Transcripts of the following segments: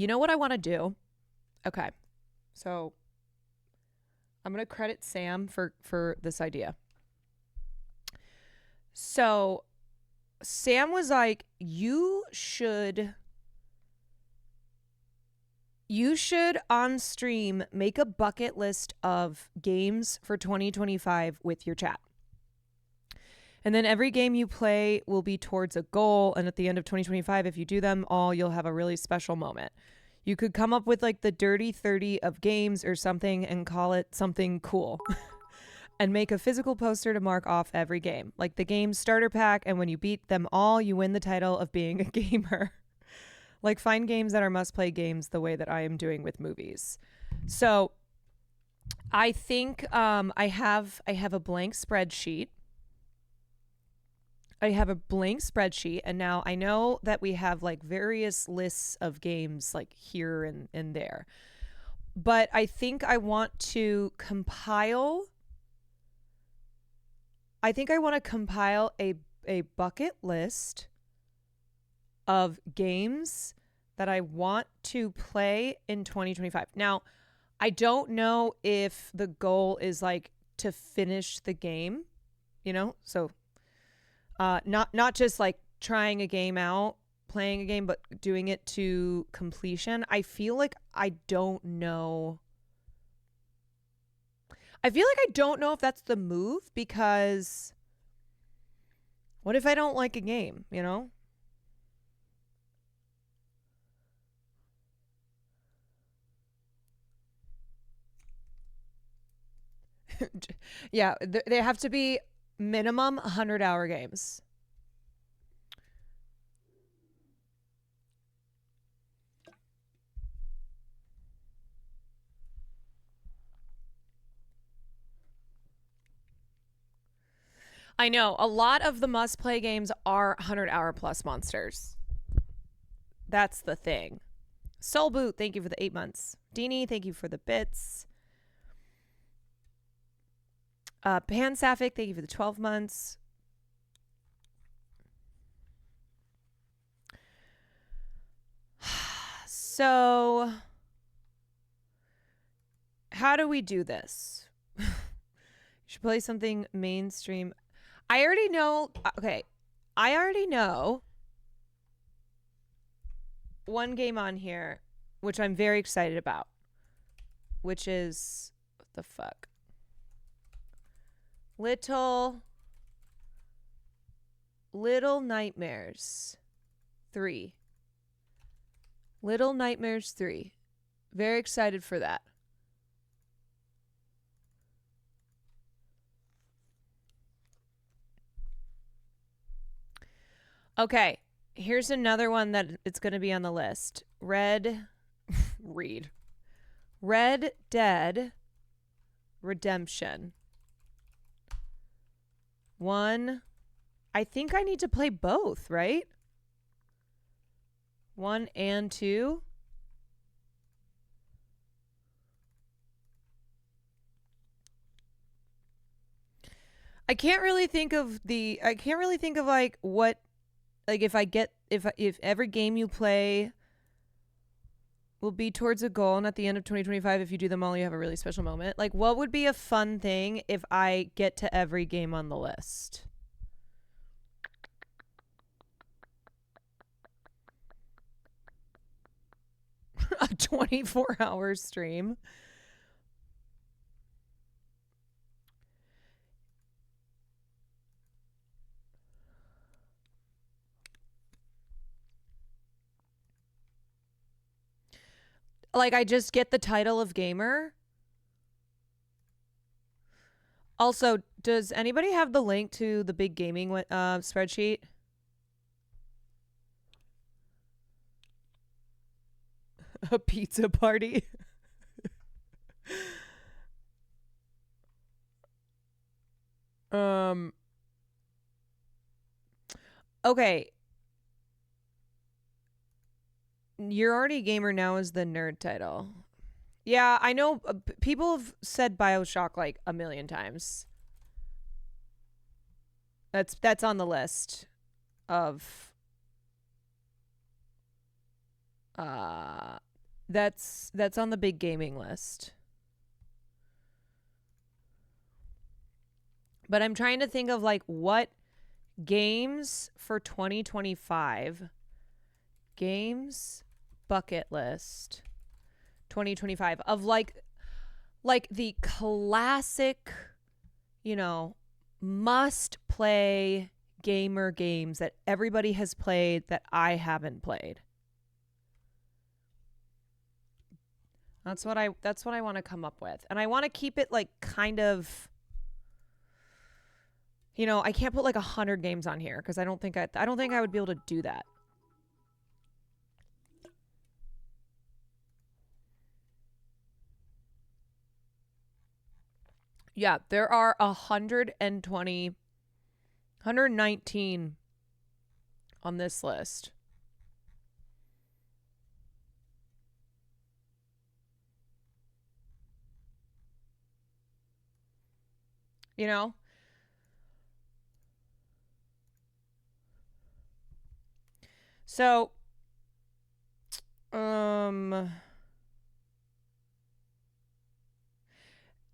You know what I want to do? Okay. So I'm going to credit Sam for this idea. So Sam was like, you should on stream make a bucket list of games for 2025 with your chat. And then every game you play will be towards a goal. And at the end of 2025, if you do them all, you'll have a really special moment. You could come up with like the dirty 30 of games or something and call it something cool. And make a physical poster to mark off every game, like the game starter pack. And when you beat them all, you win the title of being a gamer. Like find games that are must play games the way that I am doing with movies. So I think I have a blank spreadsheet. And now I know that we have like various lists of games like here and there. But I think I want to compile a bucket list of games that I want to play in 2025. Now, I don't know if the goal is like to finish the game, so not just like trying a game out, playing a game, but doing it to completion. I feel like I don't know if that's the move, because what if I don't like a game, Yeah, they have to be minimum 100-hour games. I know a lot of the must play games are 100-hour plus monsters. That's the thing. Soul Boot, thank you for the 8 months. Deanie, thank you for the bits. Pan Sapphic, thank you for the 12 months. So, how do we do this? You should play something mainstream. I already know. Okay. I already know one game on here, which I'm very excited about, which is, what the fuck? Little Nightmares 3. Little Nightmares 3. Very excited for that. Okay, here's another one that it's going to be on the list. Red Dead Redemption 1. I think I need to play both, right? 1 and 2. I can't really think of like what, like if every game you play will be towards a goal, and at the end of 2025, if you do them all, you have a really special moment. Like, what would be a fun thing if I get to every game on the list? A 24-hour stream. Like, I just get the title of gamer. Also, does anybody have the link to the big gaming spreadsheet? A pizza party. Okay. You're Already a Gamer Now is the nerd title. Yeah, I know people have said BioShock like a million times. That's on the list of That's on the big gaming list. But I'm trying to think of like what games for 2025. Games bucket list 2025 of like the classic, you know, must play gamer games that everybody has played that I haven't played. That's what I want to come up with. And I want to keep it like kind of, you know, I can't put like 100 games on here because I don't think I would be able to do that. Yeah, there are 119 on this list. You know? So,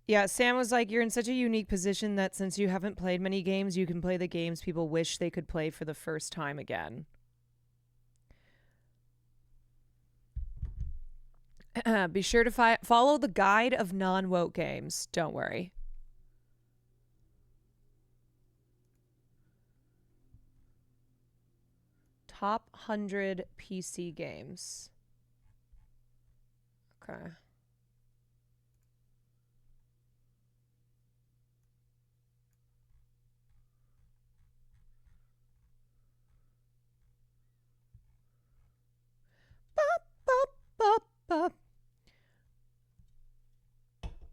yeah, Sam was like, you're in such a unique position that since you haven't played many games, you can play the games people wish they could play for the first time again. Be sure to follow the guide of non-woke games. Don't worry. Top 100 PC games. Okay.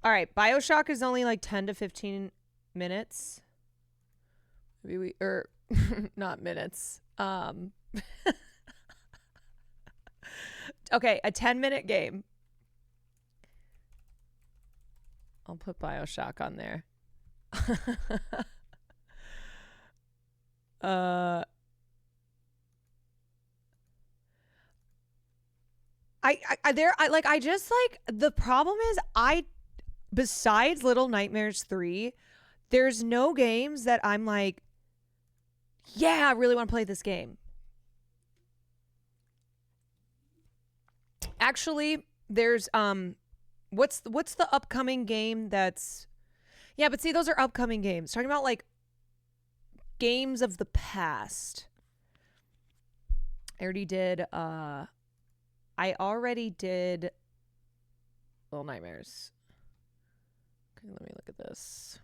All right, BioShock is only like 10 to 15 minutes. Maybe not minutes. Okay, a 10-minute game. I'll put BioShock on there. I just like the problem is besides Little Nightmares 3, there's no games that I'm like, yeah, I really want to play this game. Actually, there's what's the upcoming game that's, yeah, but see, those are upcoming games. Talking about like games of the past. I already did Little Nightmares. Okay, let me look at this.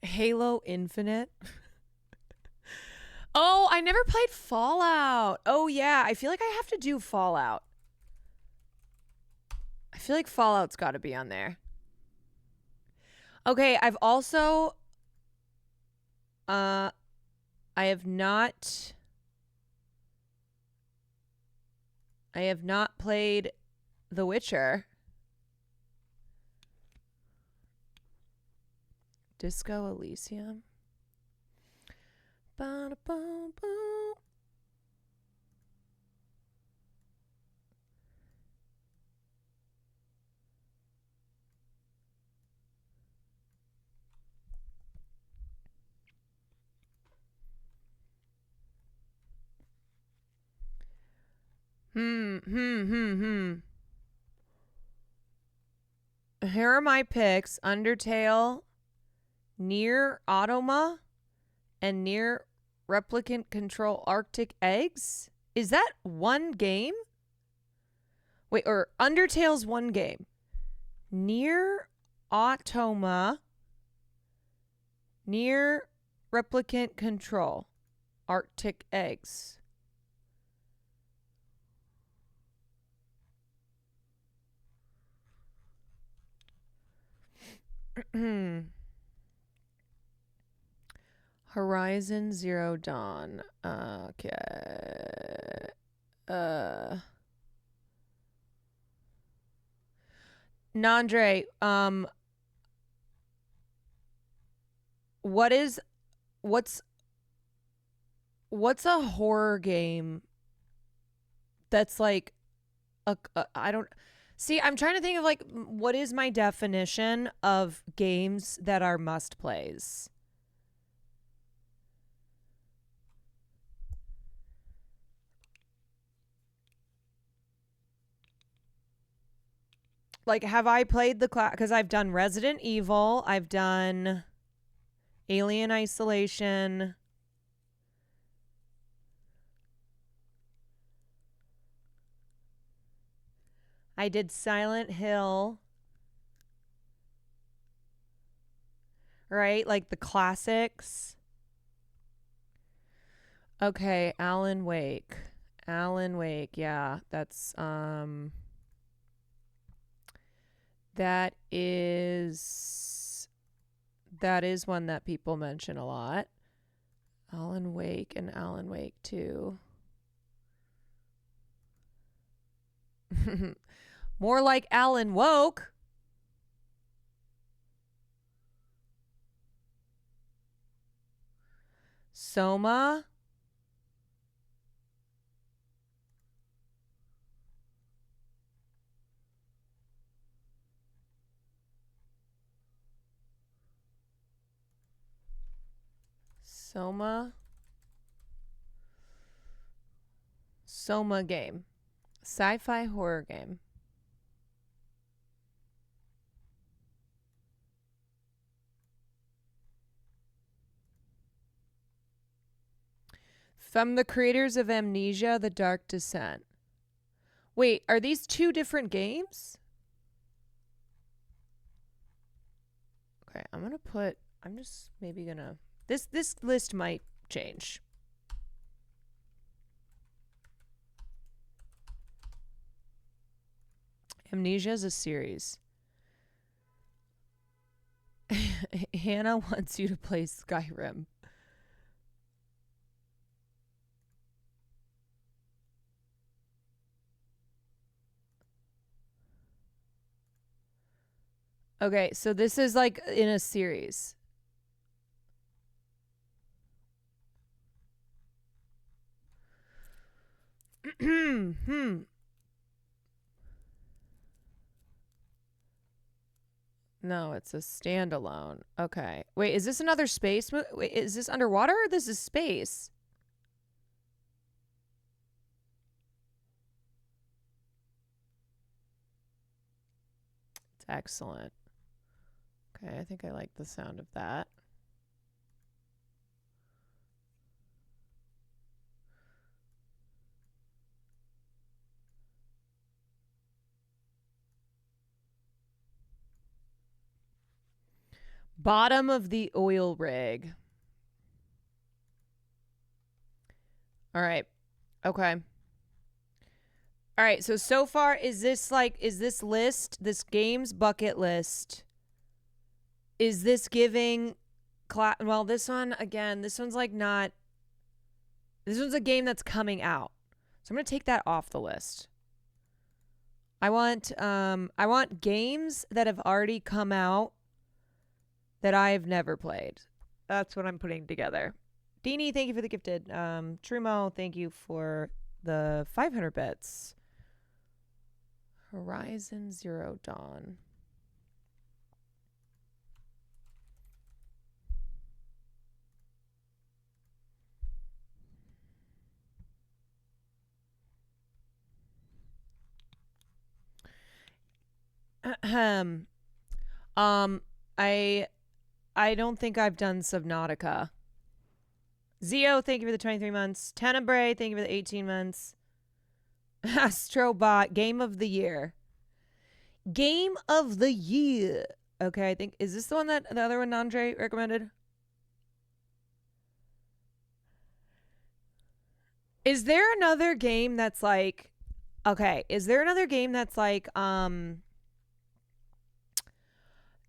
Halo Infinite. Oh, I never played Fallout. Oh, yeah. I feel like I have to do Fallout. I feel like Fallout's got to be on there. Okay, I've also... I have not played The Witcher. Disco Elysium. Ba-da-ba-ba. Here are my picks. Undertale, Nier Automata, and Nier Replicant Control Arctic Eggs. Is that one game? Wait, or Undertale's one game. Nier Automata, Nier Replicant Control Arctic Eggs. Horizon Zero Dawn. Okay. Nandre, what's what's a horror game that's like I don't see. I'm trying to think of like what is my definition of games that are must plays. Like, have I played the class? Because I've done Resident Evil, I've done Alien Isolation. I did Silent Hill. Right? Like the classics. Okay, Alan Wake. Alan Wake, yeah. That is one that people mention a lot. Alan Wake and Alan Wake 2. More like Alan Woke. Soma. Soma game. Sci-fi horror game. From the creators of Amnesia: The Dark Descent. Wait, are these two different games? Okay, I'm just maybe gonna this list might change. Amnesia is a series. Hannah wants you to play Skyrim. Okay, so this is like in a series. No, it's a standalone. Okay. Wait, is this another space? Wait, is this underwater or this is space? It's excellent. Okay, I think I like the sound of that. Bottom of the oil rig. All right. Okay. All right. So far, is this list, this game's bucket list, is this giving well, this one, again, this one's like not, this one's a game that's coming out. So I'm going to take that off the list. I want games that have already come out that I've never played. That's what I'm putting together. Deanie, thank you for the gifted. Trumo, thank you for the 500 bits. Horizon Zero Dawn. I don't think I've done Subnautica. Zio, thank you for the 23 months. Tenebrae, thank you for the 18 months. Astrobot, Game of the Year. Game of the Year. Okay, I think, is this the one that the other one Nandre recommended? Is there another game that's like, okay, is there another game that's like,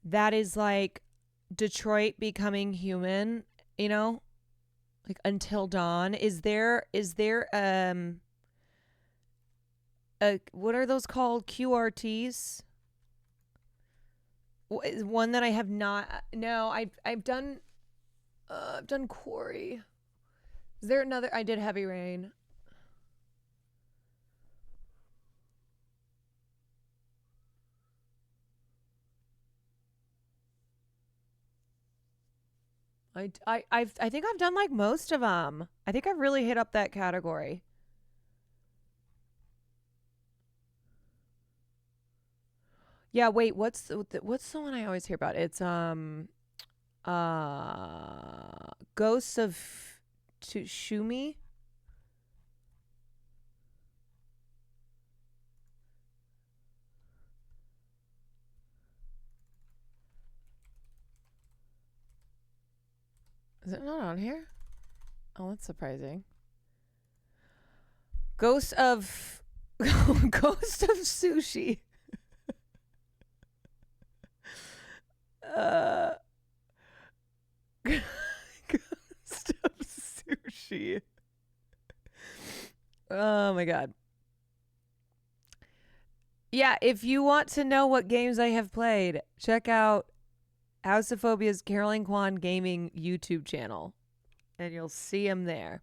that is like Detroit Becoming Human, you know? Like Until Dawn. Is there what are those called? QRTs? One that I have not. No, I've done Quarry. Is there another? I did Heavy Rain. I think I've done like most of them. I think I've really hit up that category. Yeah, wait, what's the one I always hear about? It's Ghosts of Shumi. Is it not on here? Oh, that's surprising. Ghost of Ghost of Sushi. Ghost of Sushi. Oh my god. Yeah, if you want to know what games I have played, check out House of Phobia's Caroline Kwan Gaming YouTube channel, and you'll see him there.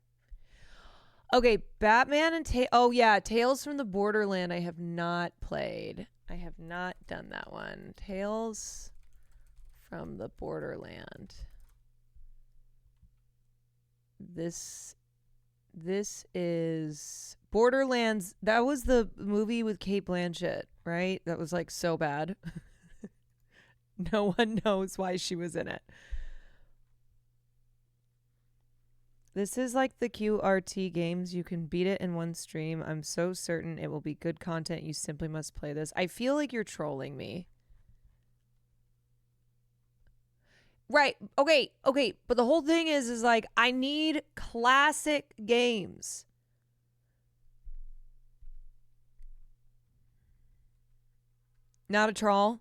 Okay, Batman and oh yeah, Tales from the Borderland I have not played. I have not done that one. Tales from the Borderland. This is Borderlands. That was the movie with Cate Blanchett, right? That was like so bad. No one knows why she was in it. This is like the QRT games. You can beat it in one stream. I'm so certain it will be good content. You simply must play this. I feel like you're trolling me. Right. Okay. But the whole thing is like, I need classic games. Not a troll.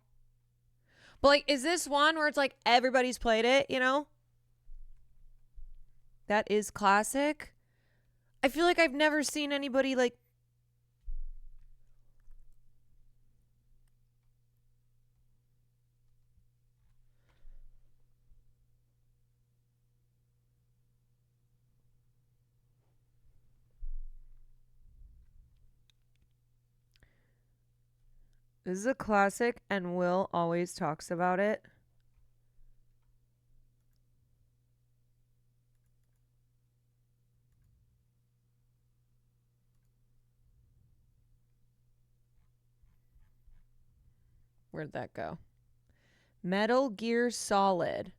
But like, is this one where it's like everybody's played it, you know? That is classic. I feel like I've never seen anybody like. This is a classic, and Will always talks about it. Where'd that go? Metal Gear Solid.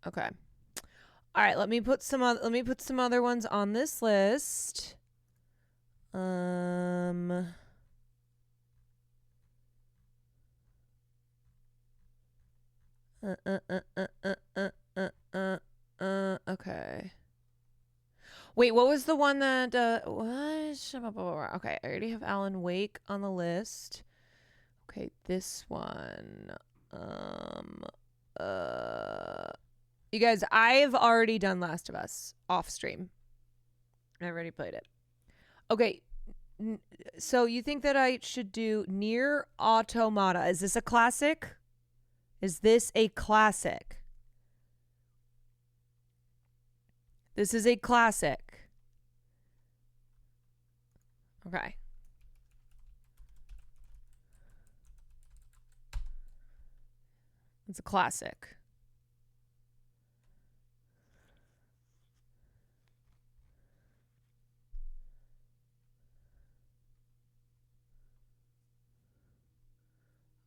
Okay. All right, let me put some other ones on this list. Okay. Wait, what was the one that what? Okay, I already have Alan Wake on the list. Okay, this one. You guys, I've already done Last of Us off stream. I already played it. Okay, so you think that I should do Nier Automata? Is this a classic? Is this a classic? This is a classic. Okay. It's a classic.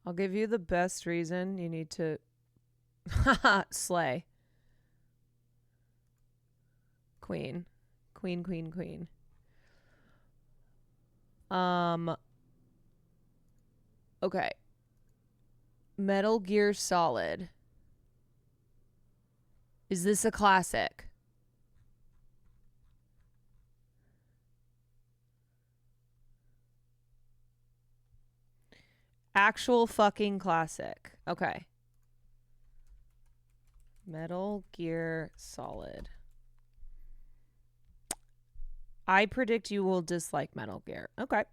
I'll give you the best reason you need to slay. Queen. Okay. Metal Gear Solid. Is this a classic? Actual fucking classic. Okay. Metal Gear Solid. I predict you will dislike Metal Gear. Okay.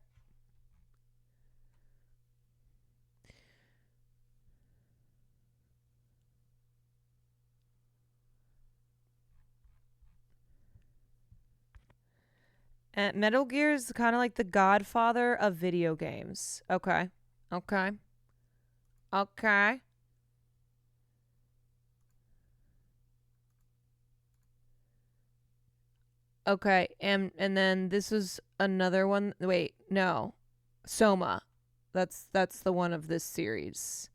Metal Gear is kind of like the godfather of video games. Okay. Okay. Okay. Okay. And then this was another one. Wait, no. Soma. That's the one of this series.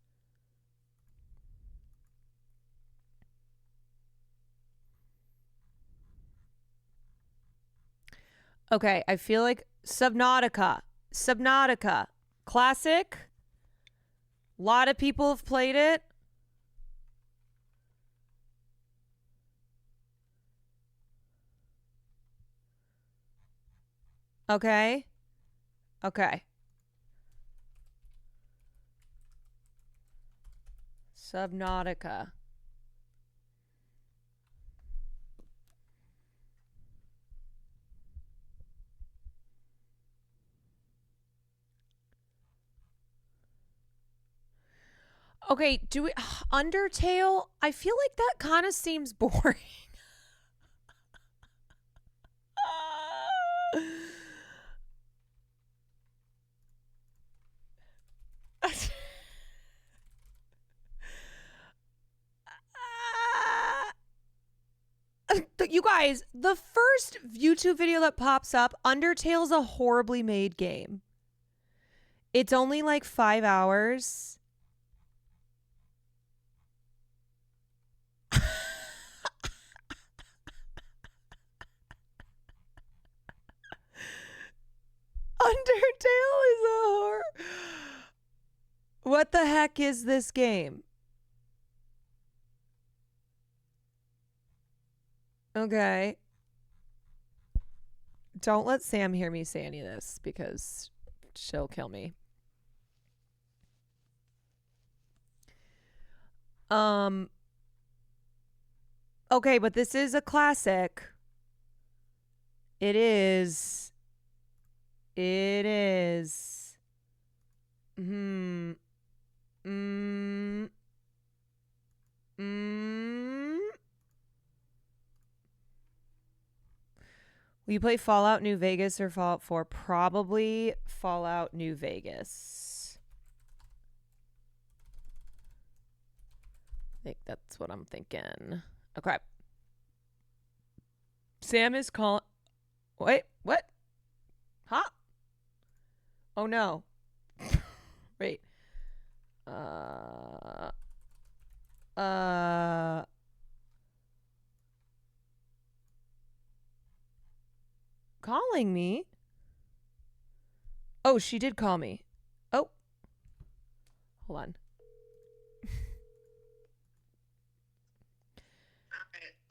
Okay, I feel like Subnautica. Subnautica. Classic. A lot of people have played it. Okay. Okay. Subnautica. Okay, do we Undertale? I feel like that kind of seems boring. You guys, the first YouTube video that pops up, Undertale's a horribly made game. It's only like 5 hours. Undertale is a horror. What the heck is this game? Okay. Don't let Sam hear me say any of this because she'll kill me. Okay, but this is a classic. It is. It is. Hmm. Mm. Mm. Will you play Fallout New Vegas or Fallout 4? Probably Fallout New Vegas. I think that's what I'm thinking. Okay. Sam is calling. Wait, what? Huh? Oh no. Wait. Calling me? Oh, she did call me. Oh. Hold on.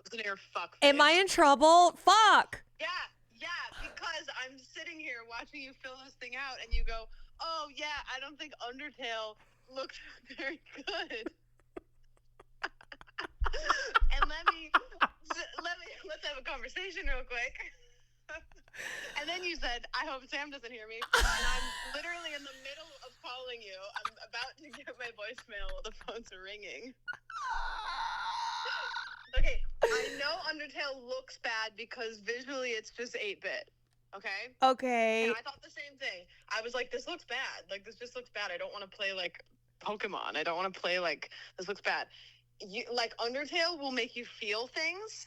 Listen here, fuck. Am I in trouble? Fuck. Yeah, because I'm sitting here watching you fill this thing out and you go, oh yeah, I don't think Undertale looks very good. And let's have a conversation real quick. And then you said, I hope Sam doesn't hear me. And I'm literally in the middle of calling you. I'm about to get my voicemail while the phone's ringing. Okay, I know Undertale looks bad because visually it's just 8-bit. Okay? Okay. And I thought the same thing. I was like, this looks bad. Like, this just looks bad. I don't want to play, like, Pokemon. I don't want to play, like, this looks bad. Undertale will make you feel things,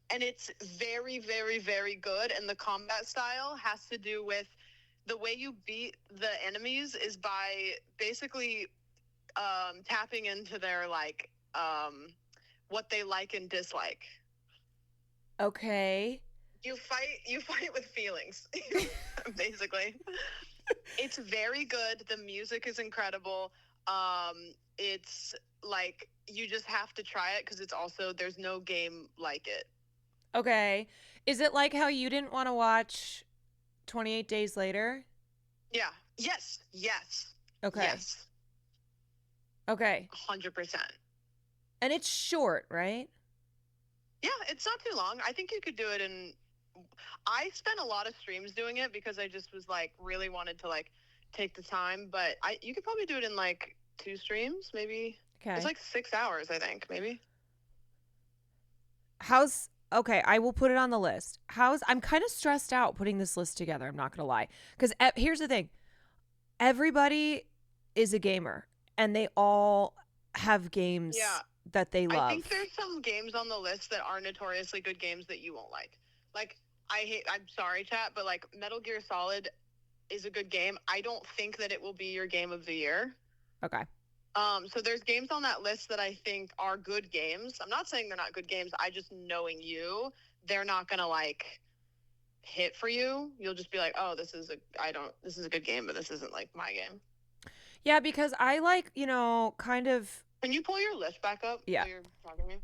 and it's very, very, very good. And the combat style has to do with the way you beat the enemies is by basically tapping into their, like, what they like and dislike. Okay. You fight with feelings, basically. It's very good. The music is incredible. It's like you just have to try it because it's also there's no game like it. Okay. Is it like how you didn't want to watch 28 Days Later? Yeah. Yes. Okay. Yes. Okay. 100%. And it's short, right? Yeah, it's not too long. I think you could do it in I spent a lot of streams doing it because I just was like really wanted to like take the time, but you could probably do it in like 2 streams, maybe. It's Okay. like 6 hours, I think, maybe. Okay, I will put it on the list. I'm kind of stressed out putting this list together, I'm not going to lie. Cuz here's the thing. Everybody is a gamer and they all have games Yeah. that they I think love. there's some games on the list that are notoriously good games that you won't like. Like I'm sorry chat, but like Metal Gear Solid is a good game. I don't think that it will be your game of the year. Okay. So there's games on that list that I think are good games. I'm not saying they're not good games. I just knowing you, they're not gonna like hit for you. You'll just be like, oh, this is a good game, but this isn't like my game. Yeah, because I like, kind of. Can you pull your list back up? Yeah. While you're talking to me?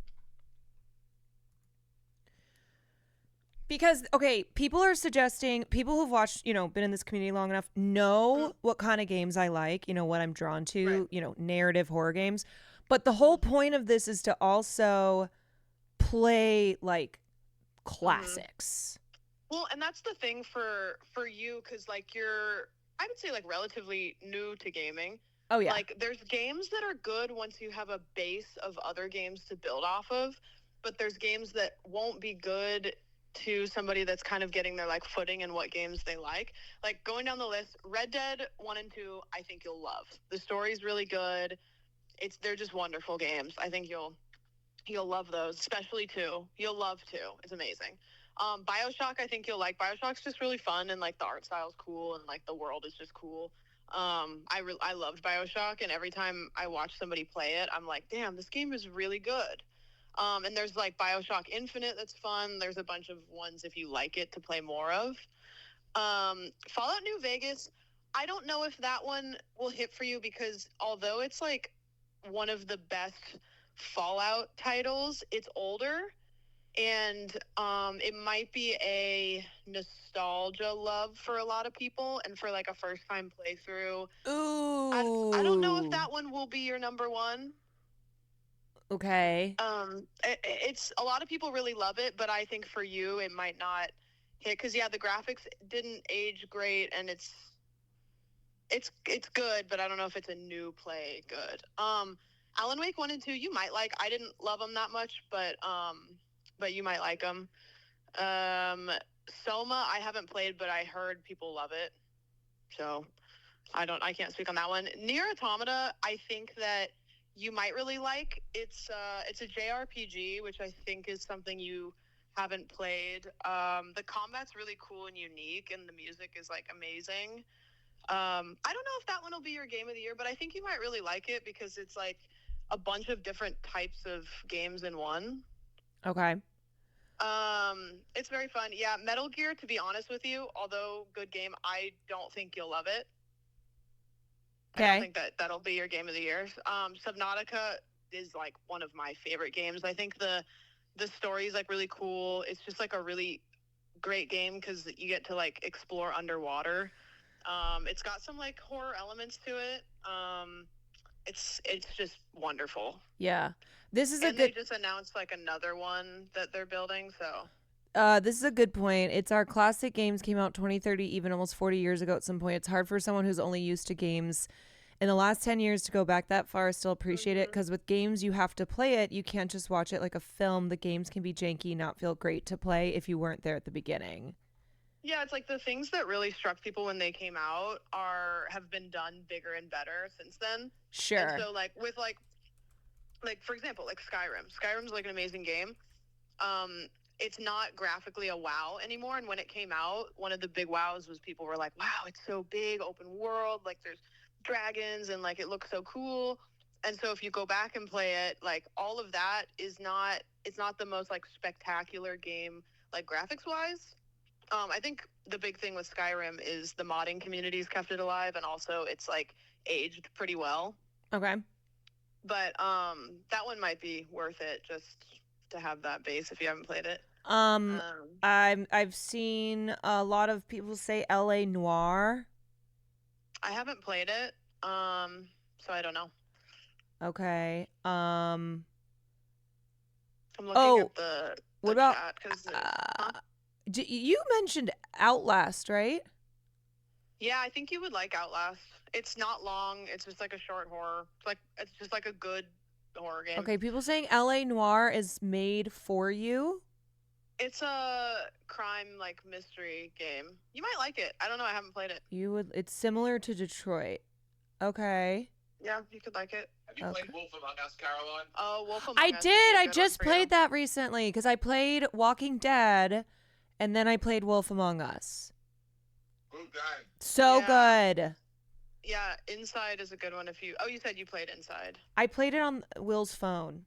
Because, okay, people who've watched, been in this community long enough know what kind of games I like, what I'm drawn to, Right. Narrative horror games. But the whole point of this is to also play like classics. Well, and that's the thing for you, because like I would say like relatively new to gaming. Oh, yeah. Like there's games that are good once you have a base of other games to build off of, but there's games that won't be good to somebody that's kind of getting their like footing in what games they like. Like going down the list, Red Dead 1 and 2, I think you'll love. The story's really good. They're just wonderful games. I think you'll love those, especially 2. You'll love 2. It's amazing. BioShock, I think you'll like. BioShock's just really fun, and like the art style's cool, and like the world is just cool. I loved BioShock, and every time I watch somebody play it, I'm like, damn, this game is really good. And there's like BioShock Infinite that's fun. There's a bunch of ones if you like it to play more of. Fallout New Vegas, I don't know if that one will hit for you because although it's like one of the best Fallout titles, it's older, and it might be a nostalgia love for a lot of people, and for like a first time playthrough. Ooh. I don't know if that one will be your number one. Okay. It's a lot of people really love it, but I think for you it might not hit because the graphics didn't age great, and it's good, but I don't know if it's a new play good. Alan Wake 1 and 2 you might like. I didn't love them that much, but you might like them. Soma I haven't played, but I heard people love it, so I can't speak on that one. Nier Automata, I think that you might really like. It's a JRPG, which I think is something you haven't played. The combat's really cool and unique, and the music is like amazing. I don't know if that one will be your game of the year, but I think you might really like it because it's like a bunch of different types of games in one. Okay. It's very fun. Yeah, Metal Gear, to be honest with you, although good game, I don't think you'll love it. Okay. I don't think that'll be your game of the year. Subnautica is like one of my favorite games. I think the story is like really cool. It's just like a really great game because you get to like explore underwater. It's got some like horror elements to it. It's just wonderful. Yeah. They just announced like another one that they're building, so. This is a good point. It's our classic games came out 20, 30, even almost 40 years ago at some point. It's hard for someone who's only used to games in the last 10 years to go back that far. I still appreciate it because with games, you have to play it. You can't just watch it like a film. The games can be janky, not feel great to play if you weren't there at the beginning. Yeah, it's like the things that really struck people when they came out have been done bigger and better since then. Sure. And so like with like for example, like Skyrim. Skyrim's like an amazing game. It's not graphically a wow anymore, and when it came out, one of the big wows was people were like, wow, it's so big, open world, like there's dragons and like it looks so cool. And so if you go back and play it, like all of that it's not the most like spectacular game like graphics wise. I think the big thing with Skyrim is the modding community's kept it alive, and also it's like aged pretty well. Okay. But that one might be worth it just to have that base if you haven't played it. I've seen a lot of people say LA Noire. I haven't played it, so I don't know. Okay. I'm looking at the what about chat because You mentioned Outlast, right? Yeah, I think you would like Outlast. It's not long. It's just like a short horror. It's just like a good horror game. Okay, people saying LA Noire is made for you. It's a crime like mystery game. You might like it. I don't know. I haven't played it. It's similar to Detroit. Okay. Yeah, you could like it. Have you played Wolf Among Us, Caroline? Oh, Wolf Among I Us would be did. a I good just one for you. played that recently because I played Walking Dead and then I played Wolf Among Us. Good game. So Yeah. good. Yeah, Inside is a good one if you... Oh, you said you played Inside. I played it on Will's phone.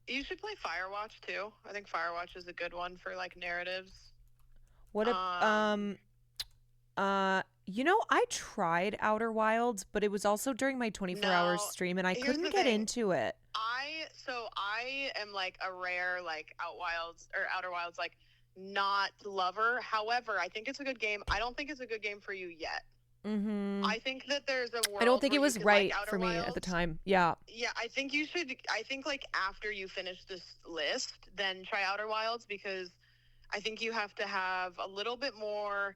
You should play Firewatch, too. I think Firewatch is a good one for, like, narratives. What if, I tried Outer Wilds, but it was also during my 24-hour No, stream and I here's couldn't the get thing. into it. I am, like, a rare, like, Outer Wilds, like, not lover. However, I think it's a good game. I don't think it's a good game for you yet. Mm-hmm. I think that there's a world I don't think where it was you could right like Outer for me Wilds. at the time. Yeah. Yeah, I think you should. I think like after you finish this list, then try Outer Wilds because I think you have to have a little bit more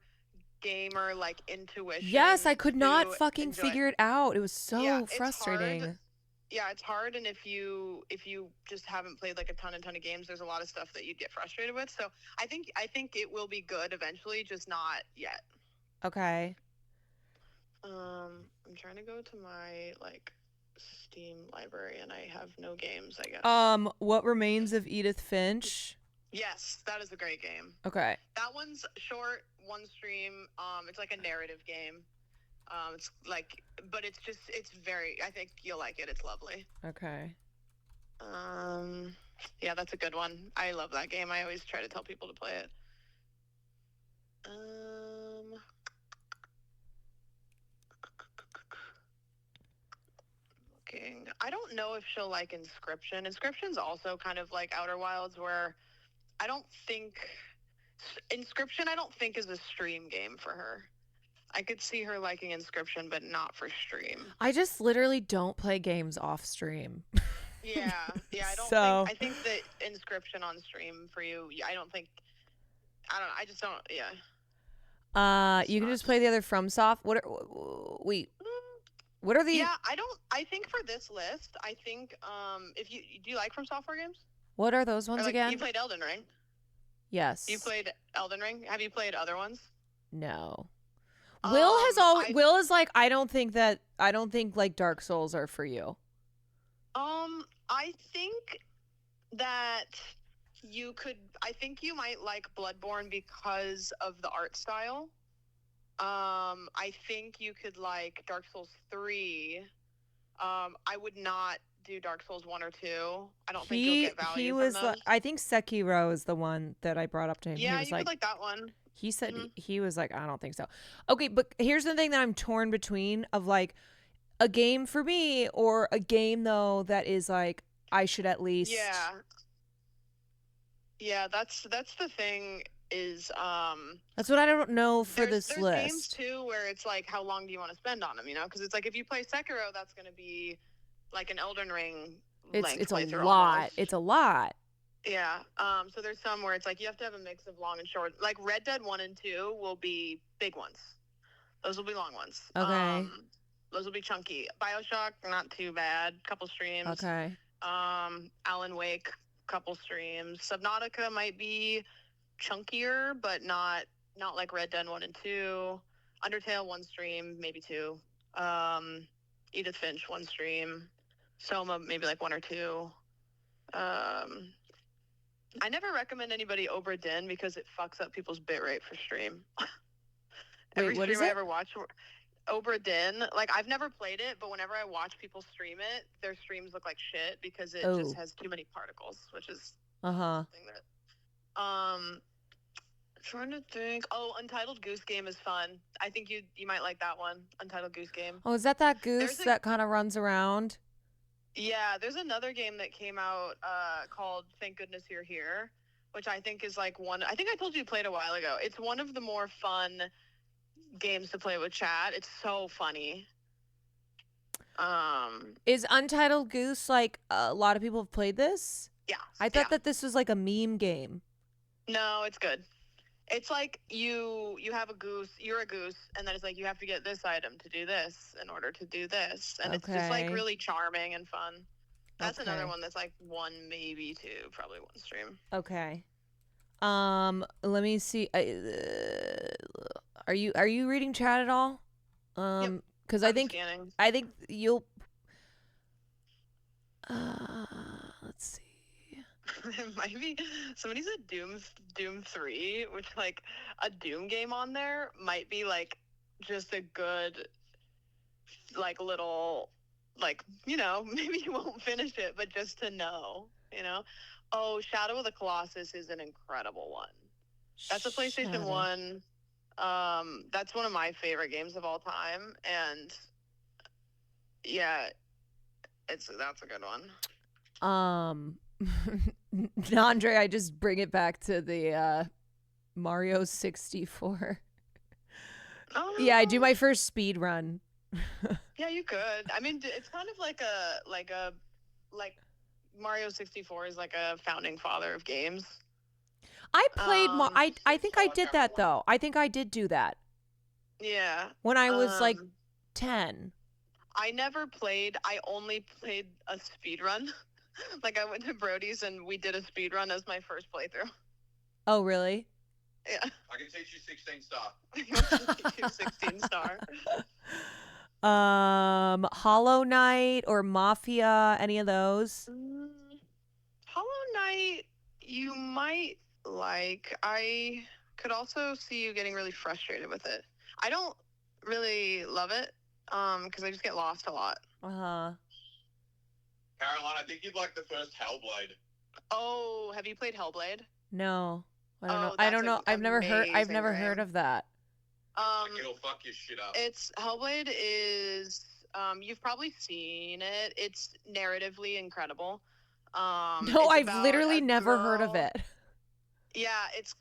gamer like intuition. Yes, I could not fucking enjoy figure it out. It was so Yeah, it's frustrating. hard. Yeah, it's hard, and if you just haven't played like a ton of games, there's a lot of stuff that you'd get frustrated with. So I think it will be good eventually, just not yet. Okay. I'm trying to go to my like Steam library and I have no games, I guess. What Remains of Edith Finch? Yes, that is a great game. Okay. That one's short, one stream. It's like a narrative game. It's like, but it's very, I think you'll like it. It's lovely. Okay. Yeah, that's a good one. I love that game. I always try to tell people to play it. I don't know if she'll like Inscription. Inscription's also kind of like Outer Wilds, where I don't think Inscription is a stream game for her. I could see her liking Inscription, but not for stream. I just literally don't play games off stream. Yeah, I don't So- think. I think that Inscription on stream for you. I just don't. Yeah. You can just play the other FromSoft. What are the? Yeah, I think for this list, I think if you do you like From Software games? What are those ones again? You played Elden Ring. Yes. You played Elden Ring. Have you played other ones? No. Will is like I don't think like Dark Souls are for you. I think that you could. I think you might like Bloodborne because of the art style. I think you could like Dark Souls 3. I would not do Dark Souls 1 or 2. I don't think you'll get value from those. I think Sekiro is the one that I brought up to him. Yeah, he was you could like that one. He said he was like, I don't think so. Okay, but here's the thing that I'm torn between of like a game for me or a game though that is like I should at least. Yeah, that's the thing. Is that's what I don't know for this there's list. Games too where it's like how long do you want to spend on them, because it's like if you play Sekiro, that's going to be like an Elden Ring it's a playthrough lot. almost. It's a lot. Yeah. So there's some where it's like you have to have a mix of long and short. Like Red Dead 1 and 2 will be big ones. Those will be long ones. Okay. Those will be chunky. BioShock, not too bad. Couple streams. Okay. Alan Wake, couple streams. Subnautica might be chunkier, but not like Red Dead 1 and 2. Undertale, 1 stream, maybe 2. Edith Finch, 1 stream. Soma, maybe like 1 or 2. I never recommend anybody Obra Dinn because it fucks up people's bitrate for stream. Every what stream is I it? ever watch, Obra Dinn, like I've never played it, but whenever I watch people stream it, their streams look like shit because it just has too many particles, which is something that. Trying to think. Oh, Untitled Goose Game is fun. I think you might like that one. Untitled Goose Game. Oh, is that goose that kind of runs around? Yeah, there's another game that came out called Thank Goodness You're Here, which I think is like one. I think I told you played a while ago. It's one of the more fun games to play with chat. It's so funny. Is Untitled Goose like a lot of people have played this? Yeah. I thought that this was like a meme game. No, it's good. It's like you have a goose, you're a goose, and then it's like you have to get this item to do this in order to do this. And it's just like Okay. really charming and fun. That's another Okay. one that's like one, maybe two, probably one stream. Okay. Let me see. Are you reading chat at all? Yep. Because I'm scanning. I think you'll. Let's see. It might be somebody said Doom 3, which like a Doom game on there might be like just a good like little like, you know, maybe you won't finish it, but just to know, you know. Oh, Shadow of the Colossus is an incredible one. That's a PlayStation Shadow. 1. That's one of my favorite games of all time, and yeah, that's a good one. Nandre, I just bring it back to the Mario 64. Oh, Yeah, I do my first speed run. Yeah, you could. I mean, it's kind of like Mario 64 is like a founding father of games. I played I think I Star did that Caroline. though. I think I did do that Yeah. when I was like 10. I never played. I only played a speed run. Like I went to Brody's and we did a speed run as my first playthrough. Oh, really? Yeah. I can teach you 16 star. 16 star. Hollow Knight or Mafia, any of those? Hollow Knight, you might like. I could also see you getting really frustrated with it. I don't really love it, because I just get lost a lot. Uh-huh. Caroline, I think you'd like the first Hellblade. Oh, have you played Hellblade? No. I don't know. Oh, I don't know. that's I've never amazing, heard Graham. of that. It'll fuck your shit up. It's Hellblade is you've probably seen it. It's narratively incredible. No, It's I've about literally a never heard of girl- it. Yeah, it's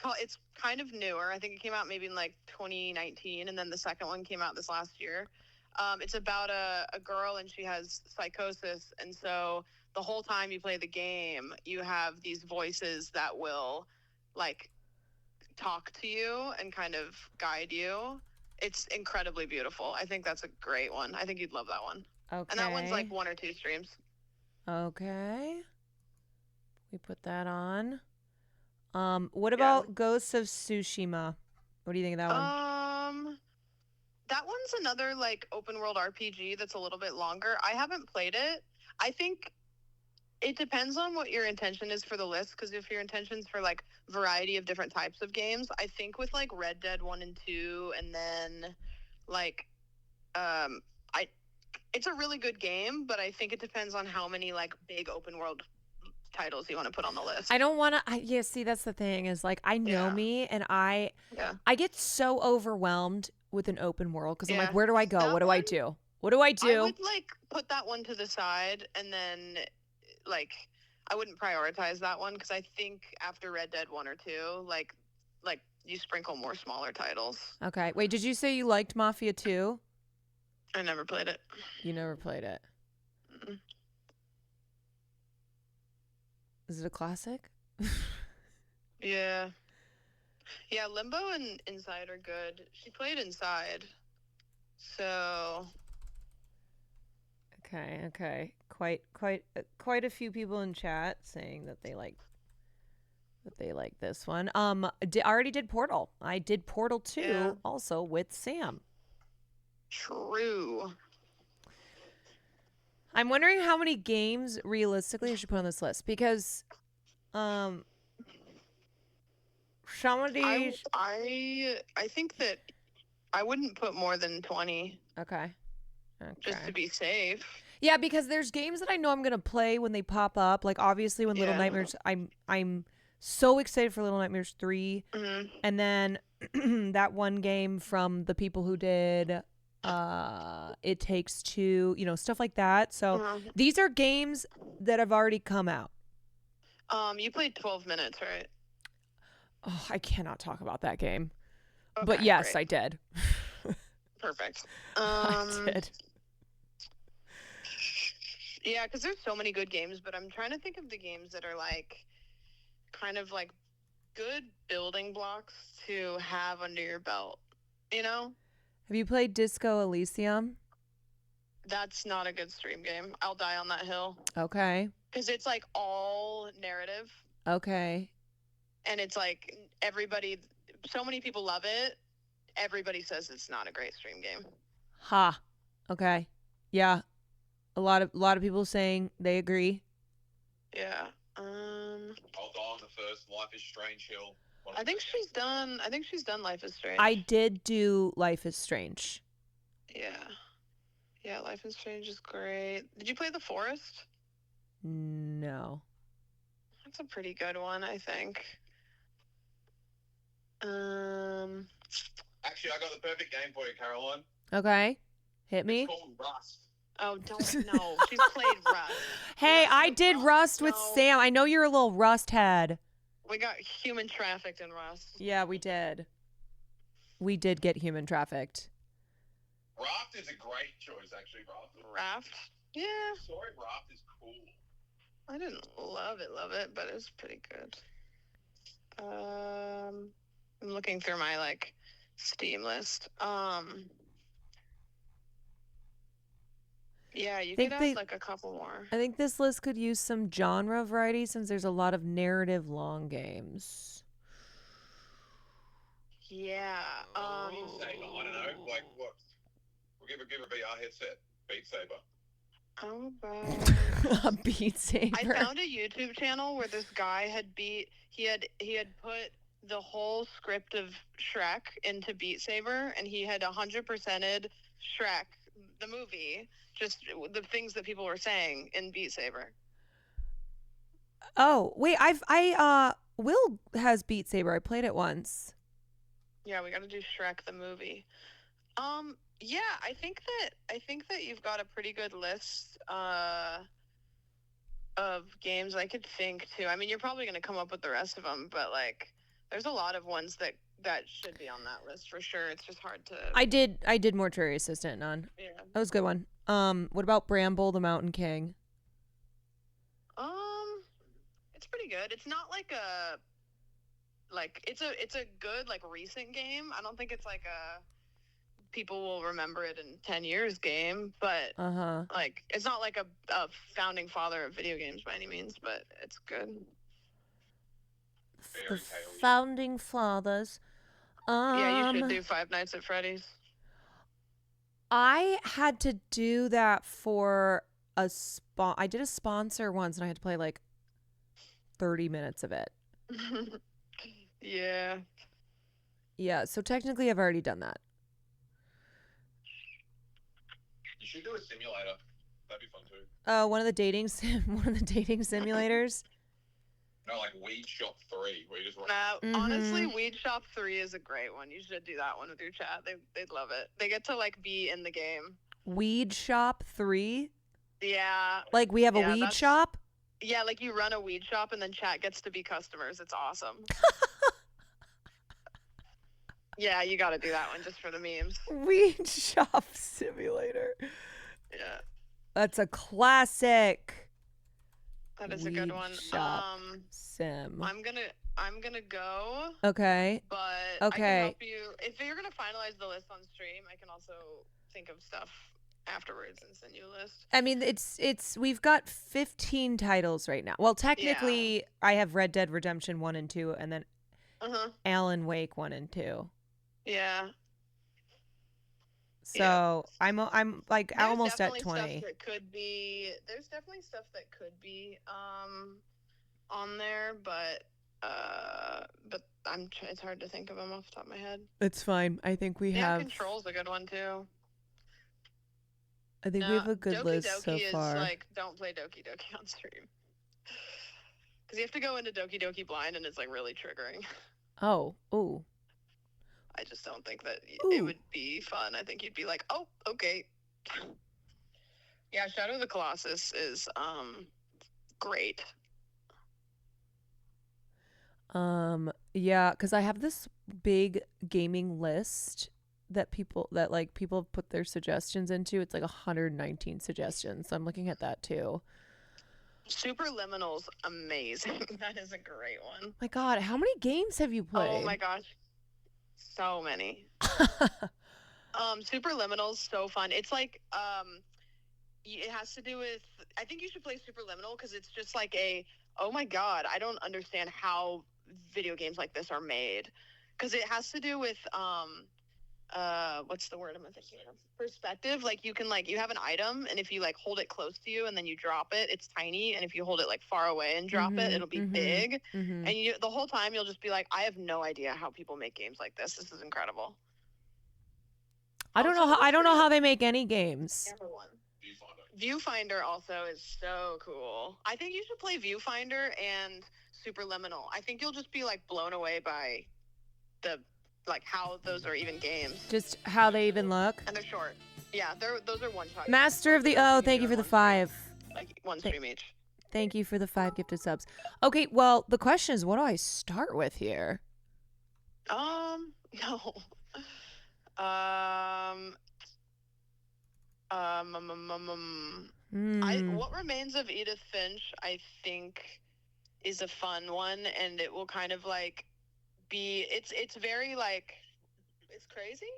kind of newer. I think it came out maybe in like 2019, and then the second one came out this last year. It's about a girl, and she has psychosis, and so the whole time you play the game, you have these voices that will like talk to you and kind of guide you. It's incredibly beautiful. I think that's a great one. I think you'd love that one. Okay. And that one's like 1 or 2 streams. Okay. We put that on. What about Ghosts of Tsushima? What do you think of that one? That one's another like open world RPG that's a little bit longer. I haven't played it. I think it depends on what your intention is for the list, because if your intention's for like variety of different types of games, I think with like Red Dead 1 and 2, and then like it's a really good game, but I think it depends on how many like big open world titles you want to put on the list. I don't want to. Yeah, see, that's the thing is like I know me, and I get so overwhelmed with an open world because I'm like, where do I go? That what do I one- do? What do I do? I would like put that one to the side, and then like I wouldn't prioritize that one, because I think after Red Dead 1 or 2, like you sprinkle more smaller titles. Okay. Wait, did you say you liked Mafia 2? I never played it. You never played it. Mm-mm. Is it a classic? Yeah. Yeah, Limbo and Inside are good. She played Inside. So Okay. Quite a few people in chat saying that they like this one. I already did Portal. I did Portal 2 also with Sam. True. I'm wondering how many games realistically I should put on this list, because somebody I think that I wouldn't put more than 20. Okay. Just to be safe. Yeah, because there's games that I know I'm gonna play when they pop up. Like obviously when Little Nightmares, I'm so excited for Little Nightmares 3, and then that one game from the people who did It Takes Two, stuff like that. So these are games that have already come out. You played 12 minutes, right? Oh, I cannot talk about that game. Okay, but yes, great. I did. Perfect. I did. Yeah, because there's so many good games, but I'm trying to think of the games that are like kind of like good building blocks to have under your belt. You know, Have you played Disco Elysium? that's not a good stream game. I'll die on that hill Okay. because it's like all narrative, Okay. and it's like everybody. So many people love it. Everybody says it's not a great stream game. Ha. Okay. Yeah. A lot of people saying they agree. Yeah. I'll die on the first Life is Strange hill. I think she's done Life is Strange. I did do Life is Strange. Yeah. Yeah, Life is Strange is great. Did you play The Forest? No. That's a pretty good one, I think. Actually, I got the perfect game for you, Caroline. Okay. Hit me. It's called Rust. Oh, don't know. She's played Rust. Hey, I did Rust with No. Sam. I know you're a little Rust head. We got human trafficked in Rust. Yeah, we did. We did get human trafficked. Raft is a great choice, actually. Raft? Yeah. Sorry, Raft is cool. I didn't love it, but it was pretty good. I'm looking through my like Steam list. Yeah, you could add like a couple more. I think this list could use some genre variety since there's a lot of narrative long games. Yeah. I don't know. Like what? We'll give a VR headset. Beat Saber. How about A Beat Saber. I found a YouTube channel where this guy had he had put the whole script of Shrek into Beat Saber, and he had 100%ed Shrek the movie, just the things that people were saying in Beat Saber. Oh, wait, Will has Beat Saber. I played it once. Yeah, we got to do Shrek the movie. Yeah, I think that you've got a pretty good list of games. I could think too. I mean, you're probably going to come up with the rest of them, but like there's a lot of ones that should be on that list for sure. It's just hard to I did Mortuary Assistant on. Yeah. That was a good one. What about Bramble the Mountain King? It's pretty good. It's not like it's a good like recent game. I don't think it's like a people will remember it in 10 years game, but like it's not like a founding father of video games by any means, but it's good. The founding fathers. Yeah, you should do Five Nights at Freddy's. I had to do that for I did a sponsor once and I had to play like 30 minutes of it. Yeah. Yeah, so technically I've already done that. You should do a simulator. That'd be fun too. One of the dating simulators. No, like Weed Shop 3, where you just honestly, Weed Shop 3 is a great one. You should do that one with your chat. They'd love it. They get to like be in the game. Weed Shop 3? Yeah. Like we have a weed shop? Yeah, like you run a weed shop and then chat gets to be customers. It's awesome. Yeah, you got to do that one just for the memes. Weed Shop Simulator. Yeah. That's a classic. That is a good one. Sim. I'm gonna go. Okay. But okay. I can help you if you're gonna finalize the list on stream. I can also think of stuff afterwards and send you a list. I mean, it's we've got 15 titles right now. Well, technically, I have Red Dead Redemption 1 and 2, and then Alan Wake 1 and 2. Yeah. So I'm like there's almost at 20. There's definitely stuff that could be on there, but it's hard to think of them off the top of my head. It's fine. I think we have Control's a good one too. I think we have a good list so far. Is like don't play Doki Doki on stream. Because you have to go into Doki Doki blind and it's like really triggering. Oh, ooh. I just don't think that it would be fun. I think you'd be like, oh, okay. Yeah, Shadow of the Colossus is great. Yeah, because I have this big gaming list that people put their suggestions into. It's like 119 suggestions. So I'm looking at that too. Superliminal's amazing. That is a great one. My God, how many games have you played? Oh my gosh, so many. Superliminal's so fun. It's like it has to do with. I think you should play Superliminal because it's just like oh my God, I don't understand how video games like this are made. Because it has to do with what's the word I'm thinking of? Perspective. Like you can you have an item, and if you like hold it close to you and then you drop it, it's tiny, and if you hold it like far away and drop it, it'll be big. And the whole time you'll just be like, I have no idea how people make games like this. This is incredible. I don't know how they make any games. Viewfinder also is so cool. I think you should play Viewfinder and Superliminal. I think you'll just be like blown away by the how those are even games. Just how they even look. And they're short. Yeah, those are one shot. Master of the thank you for the 5. Like one stream each. Thank you for the 5 gifted subs. Okay, well, the question is, what do I start with here? No. What Remains of Edith Finch, I think, is a fun one, and it will kind of be. It's very it's crazy.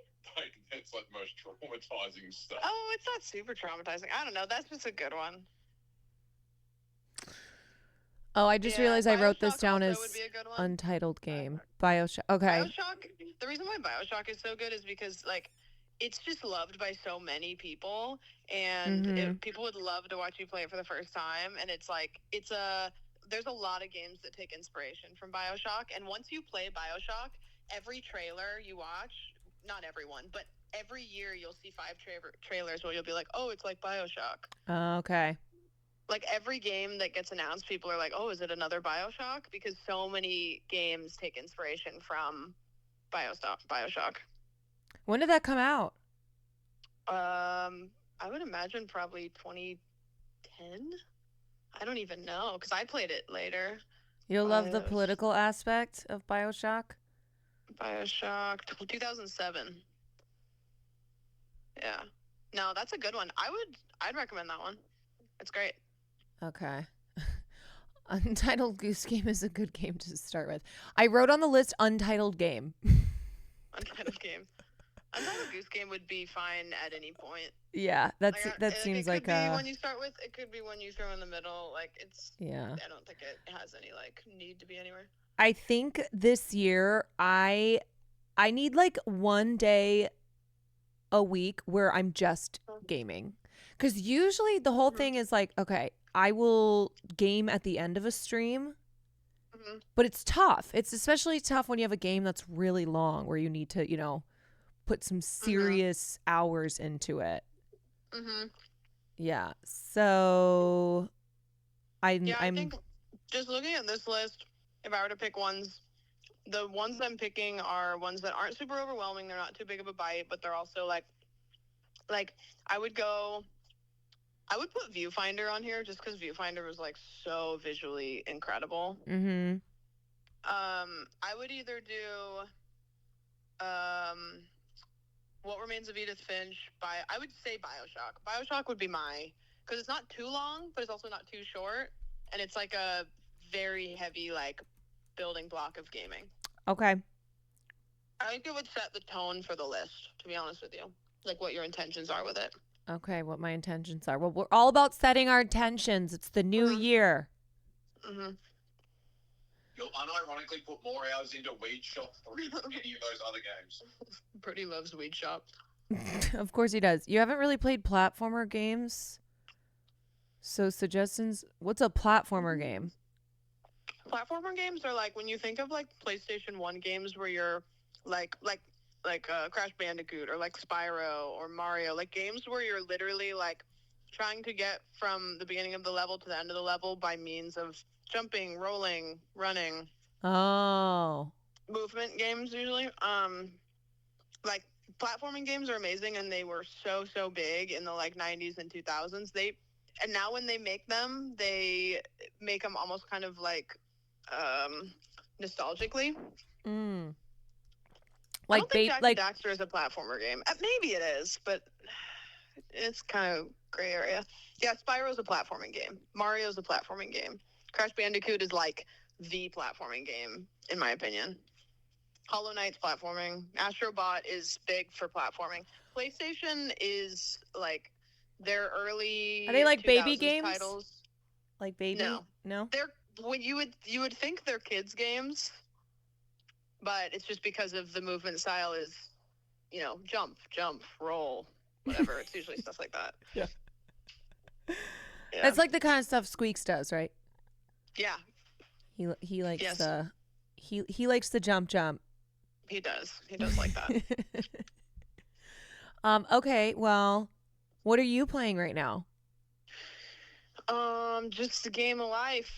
It's like the most traumatizing stuff. Oh, it's not super traumatizing. I don't know. That's just a good one. Oh, I just realized I wrote this down as untitled game. BioShock. Okay. BioShock. The reason why BioShock is so good is because it's just loved by so many people, and people would love to watch you play it for the first time. And there's a lot of games that take inspiration from BioShock. And once you play BioShock, every trailer you watch, not everyone, but every year you'll see 5 trailers where you'll be like, oh, it's like BioShock. Okay. Like every game that gets announced, people are like, oh, is it another BioShock? Because so many games take inspiration from BioShock. When did that come out? I would imagine probably 2010. I don't even know because I played it later. You'll love the political aspect of BioShock? BioShock 2007. Yeah. No, that's a good one. I'd recommend that one. It's great. Okay. Untitled Goose Game is a good game to start with. I wrote on the list Untitled Game. Untitled Game. Untitled Goose Game would be fine at any point. Yeah, that seems like it could be one you start with. It could be one you throw in the middle. Yeah. I don't think it has any need to be anywhere. I think this year I need one day a week where I'm just gaming. Because usually the whole thing is okay, I will game at the end of a stream, but it's tough. It's especially tough when you have a game that's really long where you need to, put some serious hours into it. Yeah. So I think just looking at this list, if I were to pick ones, the ones I'm picking are ones that aren't super overwhelming. They're not too big of a bite, but they're also I would put Viewfinder on here just because Viewfinder was so visually incredible. I would either do What Remains of Edith Finch I would say BioShock. BioShock would be because it's not too long, but it's also not too short, and it's a very heavy building block of gaming. Okay. I think it would set the tone for the list, to be honest with you. What your intentions are with it. Okay, what my intentions are. Well, we're all about setting our intentions. It's the new year. You'll unironically put more hours into Weed Shop than any of those other games. Pretty loves Weed Shop. Of course he does. You haven't really played platformer games? So suggestions, what's a platformer game? Platformer games are when you think of PlayStation 1 games where you're Crash Bandicoot or Spyro or Mario, games where you're literally trying to get from the beginning of the level to the end of the level by means of jumping, rolling, running. Oh. Movement games usually. Platforming games are amazing, and they were so big in the 90s and 2000s. And now when they make them almost kind of nostalgically. I don't think Jack and Daxter is a platformer game. Maybe it is, but It's kind of gray area. Yeah, Spyro's a platforming game. Mario's a platforming game. Crash Bandicoot is like the platforming game, in my opinion. Hollow Knight's platforming. Astrobot is big for platforming. PlayStation is like their early Are they like baby 2000s games? titles. Like baby? No. They're when you would think they're kids games, but it's just because of the movement style is, jump, roll, whatever. It's usually stuff like that. Yeah. Yeah. That's like the kind of stuff Squeaks does, right? Yeah, He likes Yes. he likes the jump. he does. He does like that. Okay, well, what are you playing right now? Just a game of life.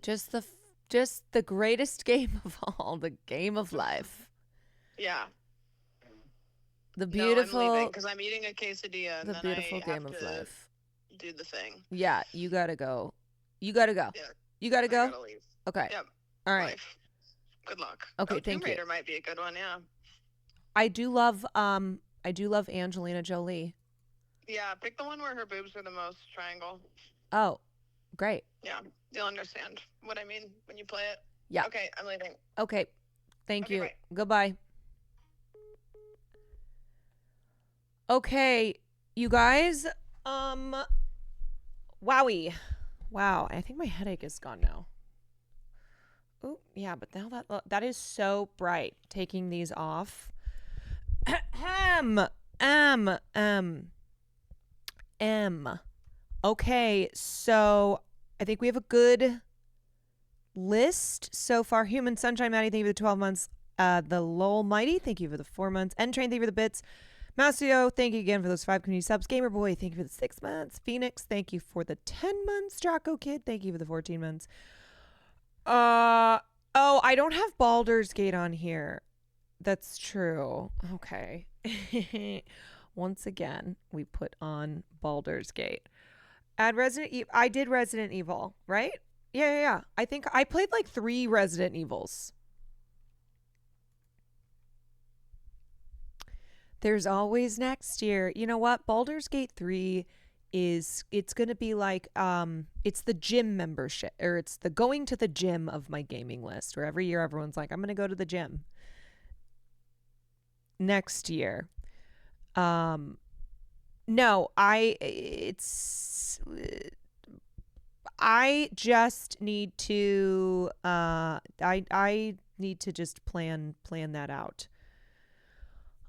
Just the greatest game of all, the game of life. Yeah. The No, beautiful I'm leaving because I'm eating a quesadilla. And the then beautiful I game have of to life. Do the thing. Yeah, you got to go. You got to go. Yeah. You got to I go? gotta leave. Okay. Yep. All right. Life. Good luck. Okay, Tomb thank you. Raider might be a good one. Yeah. I do love Angelina Jolie. Yeah. Pick the one where her boobs are the most triangle. Oh, great. Yeah. You'll understand what I mean when you play it. Yeah. Okay. I'm leaving. Okay. Thank Okay, you. bye. Goodbye. Okay, you guys. Wowie. Wow, I think my headache is gone now. Oh, yeah, but now that is so bright. Taking these off. Okay, so I think we have a good list so far. Human Sunshine Maddie, thank you for the 12 months. The Lol Mighty, thank you for the 4 months. N Train, thank you for the bits. Masio, thank you again for those 5 community subs. Gamer Boy, thank you for the 6 months. Phoenix, thank you for the 10 months. Draco Kid, thank you for the 14 months. Oh, I don't have Baldur's Gate on here. That's true. Okay. Once again, we put on Baldur's Gate. Add Resident Evil. I did Resident Evil, right? Yeah. I think I played like 3 Resident Evils. There's always next year. You know what? Baldur's Gate 3 it's going to be like it's the gym membership, or it's the going to the gym of my gaming list, where every year everyone's like, I'm going to go to the gym. Next year. No, I just need to I need to just plan that out.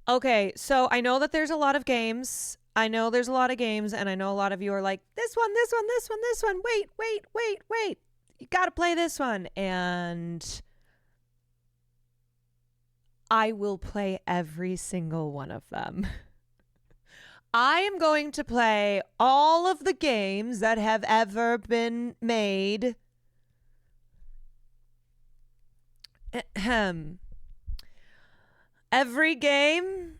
Okay, so I know that there's a lot of games. And I know a lot of you are like, this one. Wait. You got to play this one. And I will play every single one of them. I am going to play all of the games that have ever been made. Every game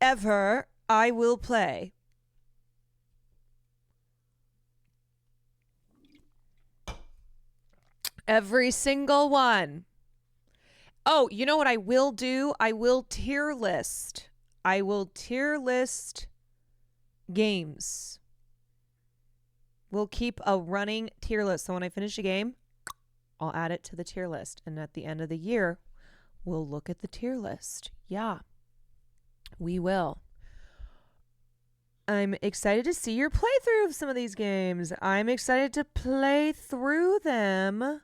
ever I will play. Every single one. Oh, you know what I will do? I will tier list. Games. We'll keep a running tier list. So when I finish a game, I'll add it to the tier list. And at the end of the year, we'll look at the tier list. Yeah, we will. I'm excited to see your playthrough of some of these games. I'm excited to play through them.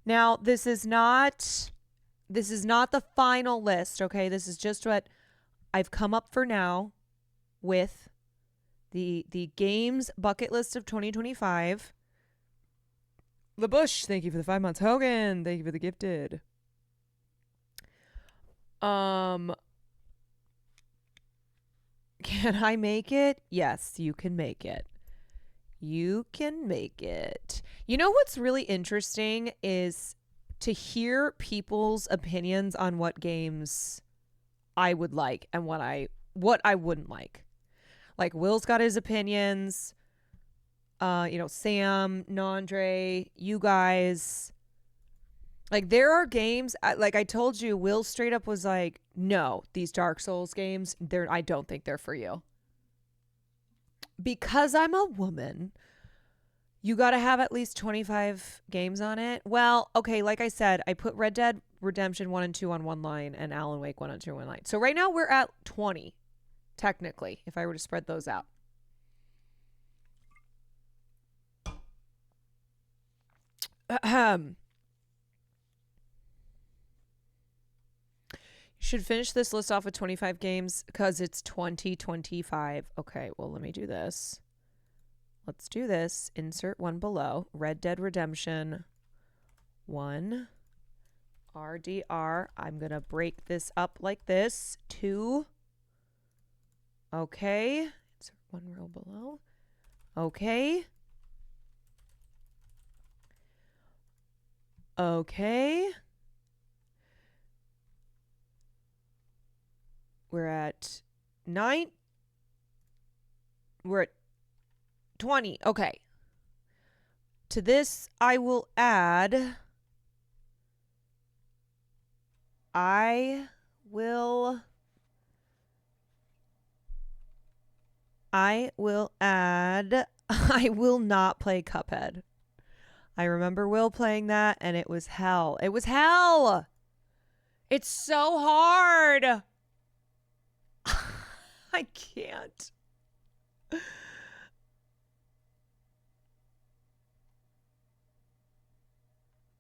Now, this is not the final list, okay? This is just what I've come up for now with the games bucket list of 2025. LaBush, thank you for the 5 months. Hogan, thank you for the gifted. Can I make it? Yes, you can make it. You can make it. You know what's really interesting is to hear people's opinions on what games I would like and what I wouldn't like. Like Will's got his opinions. Sam, Nandre, you guys. Like there are games, like I told you, Will straight up was like, no, these Dark Souls games, I don't think they're for you. because I'm a woman, you got to have at least 25 games on it. Well, okay, like I said, I put Red Dead Redemption 1 and 2 on one line and Alan Wake 1 and 2 on one line. So right now we're at 20, technically, if I were to spread those out. You should finish this list off with 25 games because it's 2025. Okay, well, let me do this. Let's do this. Insert one below. Red Dead Redemption 1. RDR. I'm going to break this up like this. 2. Okay. Insert one row below. Okay. Okay. We're at 9. We're at 20. Okay. To this, I will add. I will add. I will not play Cuphead. I remember Will playing that, and it was hell. It was hell. It's so hard. I can't.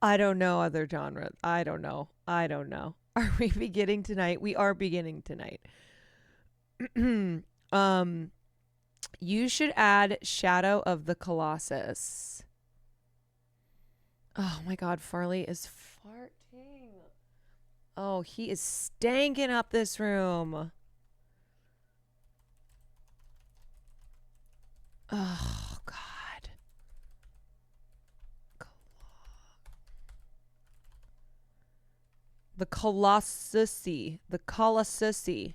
I don't know other genres. I don't know. Are we beginning tonight? We are beginning tonight. You should add Shadow of the Colossus. Oh my God, Farley is farting. Oh, he is stanking up this room. Oh God. The Colossusi. The Colossusi.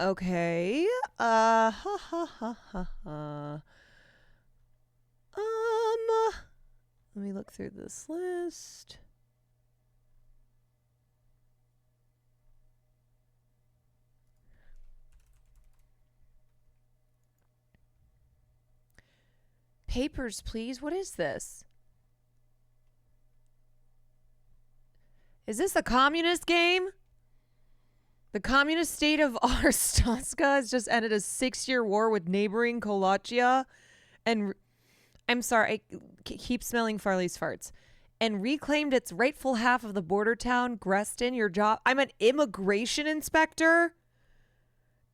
Okay. Ha ha ha ha ha. Let me look through this list. Papers, please. What is this? Is this a communist game? The communist state of Arstotzka has just ended a 6-year war with neighboring Kolachia. And I'm sorry, I keep smelling Farley's farts. And reclaimed its rightful half of the border town, Grestin. Your job, I'm an immigration inspector,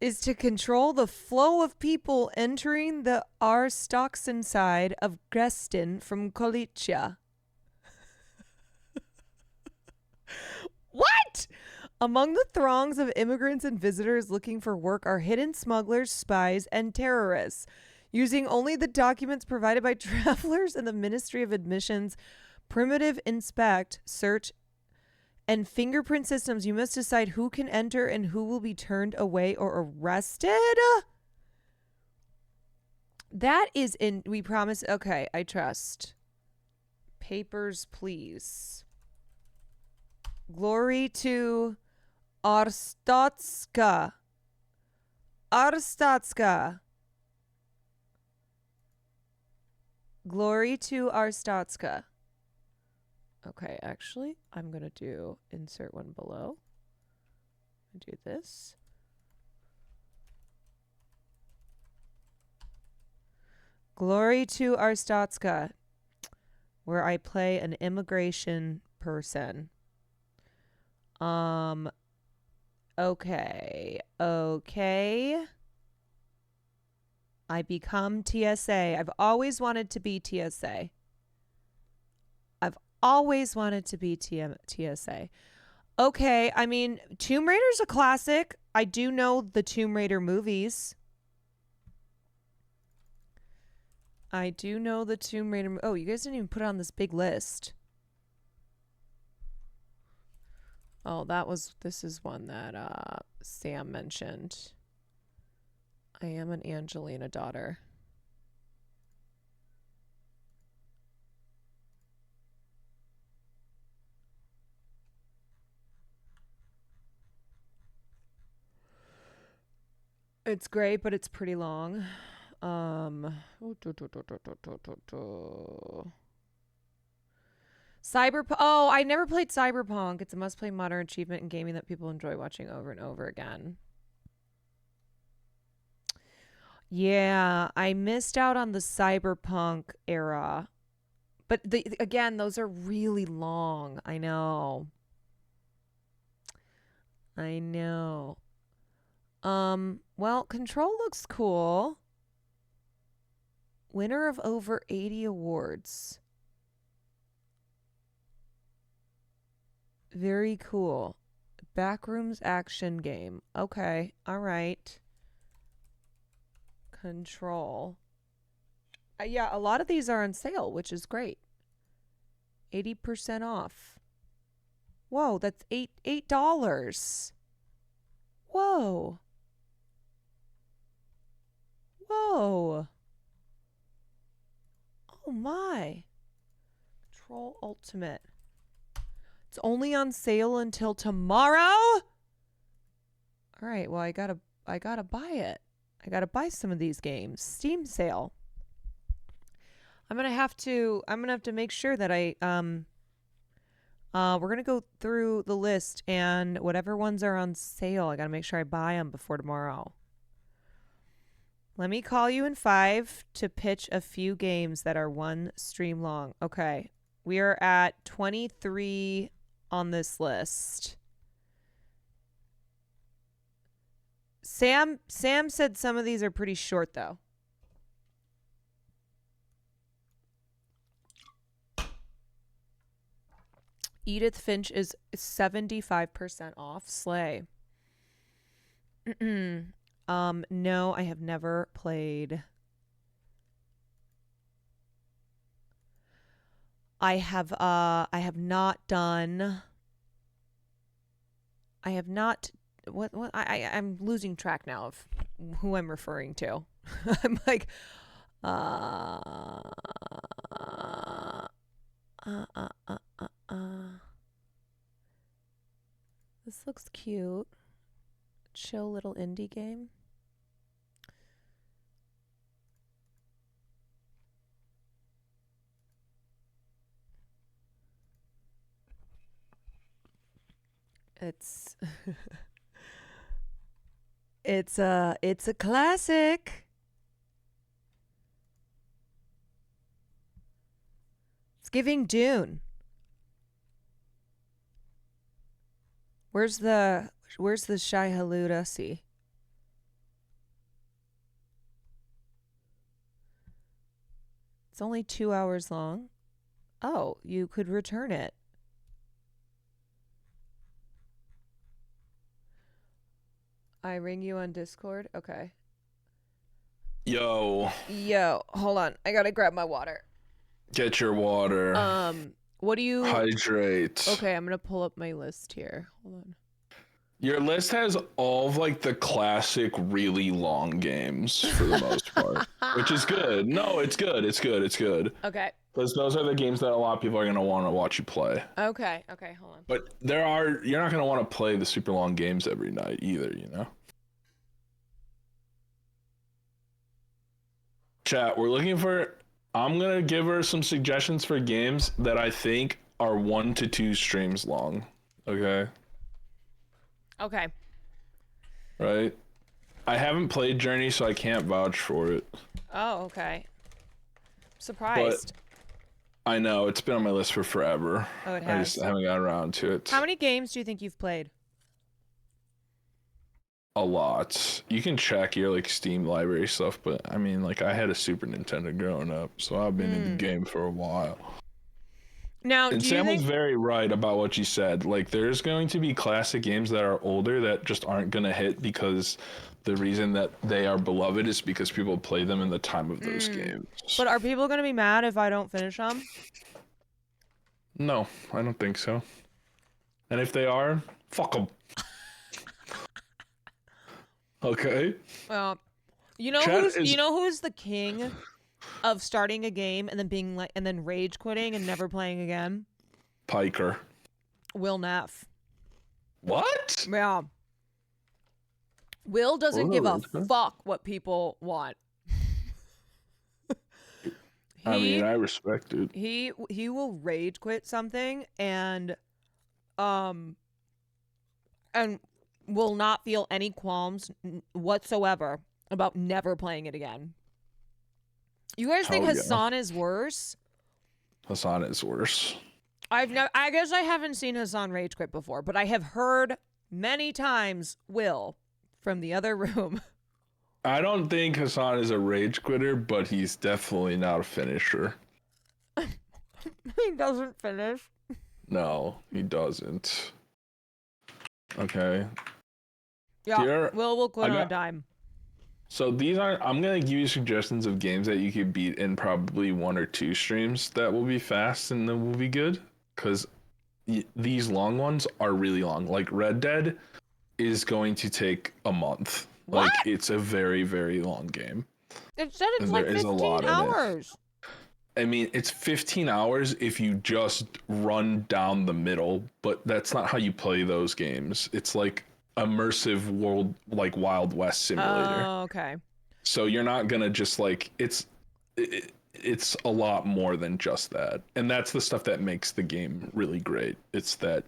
is to control the flow of people entering the Arstotzkan side of Grestin from Kolachia. What? Among the throngs of immigrants and visitors looking for work are hidden smugglers, spies, and terrorists. Using only the documents provided by travelers and the Ministry of Admissions, primitive inspect, search, and fingerprint systems, you must decide who can enter and who will be turned away or arrested. That is in, we promise. Okay, I trust. Papers, please. Glory to Arstotzka. Arstotzka. Glory to Arstotzka. Okay, actually, I'm going to do insert one below. Do this. Glory to Arstotzka, where I play an immigration person. Okay. I become TSA. I've always wanted to be TSA. TSA. Okay, I mean, Tomb Raider's a classic. I do know the Tomb Raider movies. Oh, you guys didn't even put it on this big list. Oh, this is one that Sam mentioned. I am an Angelina daughter. It's great, but it's pretty long. Cyberpunk. Oh, I never played Cyberpunk. It's a must-play modern achievement in gaming that people enjoy watching over and over again. Yeah, I missed out on the Cyberpunk era. But again, those are really long. I know. Well, Control looks cool. Winner of over 80 awards. Very cool. Backrooms action game. Okay. All right. Control. Yeah, a lot of these are on sale, which is great. 80% off. Whoa, that's $8. Whoa. Whoa. Oh my. Control Ultimate. It's only on sale until tomorrow? All right, well, I gotta buy it. I gotta buy some of these games. Steam sale. I'm gonna have to make sure that we're gonna go through the list, and whatever ones are on sale, I gotta make sure I buy them before tomorrow. Let me call you in 5 to pitch a few games that are one stream long. Okay. We are at 23 on this list. Sam said some of these are pretty short, though. Edith Finch is 75% off. Slay. No, I have never played. I have not done. I have not. I'm losing track now of who I'm referring to. I'm like, This looks cute. Chill little indie game. It's it's a classic. It's giving Dune. Where's the Shai Halud? See. It's only 2 hours long. Oh, you could return it. I ring you on Discord? Okay. Yo, Hold on. I gotta grab my water. get your water. What do you... Hydrate. Okay, I'm gonna pull up my list here. Hold on. Your list has all of like the classic really long games for the most part, which is good. No, it's good. It's good. Okay. Because those are the games that a lot of people are going to want to watch you play. Okay, hold on. But you're not going to want to play the super long games every night either, you know? Chat, I'm going to give her some suggestions for games that I think are 1 to 2 streams long. Okay? Okay. Right? I haven't played Journey, so I can't vouch for it. Oh, okay. Surprised. But I know, it's been on my list for forever. Oh, it I has. just haven't gotten around to it. How many games do you think you've played? A lot. You can check your like Steam library stuff, but I mean, like I had a Super Nintendo growing up, so I've been in the game for a while. Now, And Sam was very right about what you said. Like, there's going to be classic games that are older that just aren't going to hit because the reason that they are beloved is because people play them in the time of those games. But are people going to be mad if I don't finish them? No, I don't think so. And if they are, fuck them. Okay. Well, you know who's the king of starting a game and then being like, and then rage quitting and never playing again? Piker. Will Neff. What? Yeah. Will doesn't What give a rage quit? fuck what people want. I mean, I respect it. He will rage quit something um and will not feel any qualms whatsoever about never playing it again. You guys think Hell yeah. Hassan is worse? Hassan is worse. I guess I haven't seen Hassan rage quit before, but I have heard many times Will from the other room. I don't think Hassan is a rage quitter, but he's definitely not a finisher. He doesn't finish. No, he doesn't. Okay. Yeah, Here, Will quit on a got- dime. So I'm gonna give you suggestions of games that you could beat in probably 1 or 2 streams that will be fast and then will be good. Because these long ones are really long. Like Red Dead is going to take a month. What? Like it's a very, very long game. It said it's And like there is a 15 lot in it. hours. I mean, it's 15 hours if you just run down the middle, but that's not how you play those games. It's like immersive world, like Wild West simulator. Oh, okay. So you're not gonna just like it's a lot more than just that, and that's the stuff that makes the game really great. It's that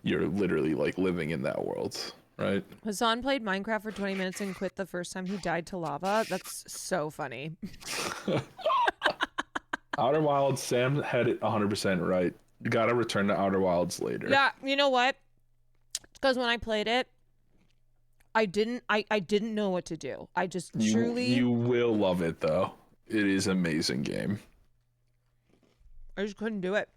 you're literally like living in that world, right? Hassan played Minecraft for 20 minutes and quit the first time he died to lava. That's so funny. Outer Wilds, Sam had it 100% right. You gotta return to Outer Wilds later. Yeah, you know what? Because when I played it, I didn't know what to do. I just You will love it though. It is an amazing game. I just couldn't do it.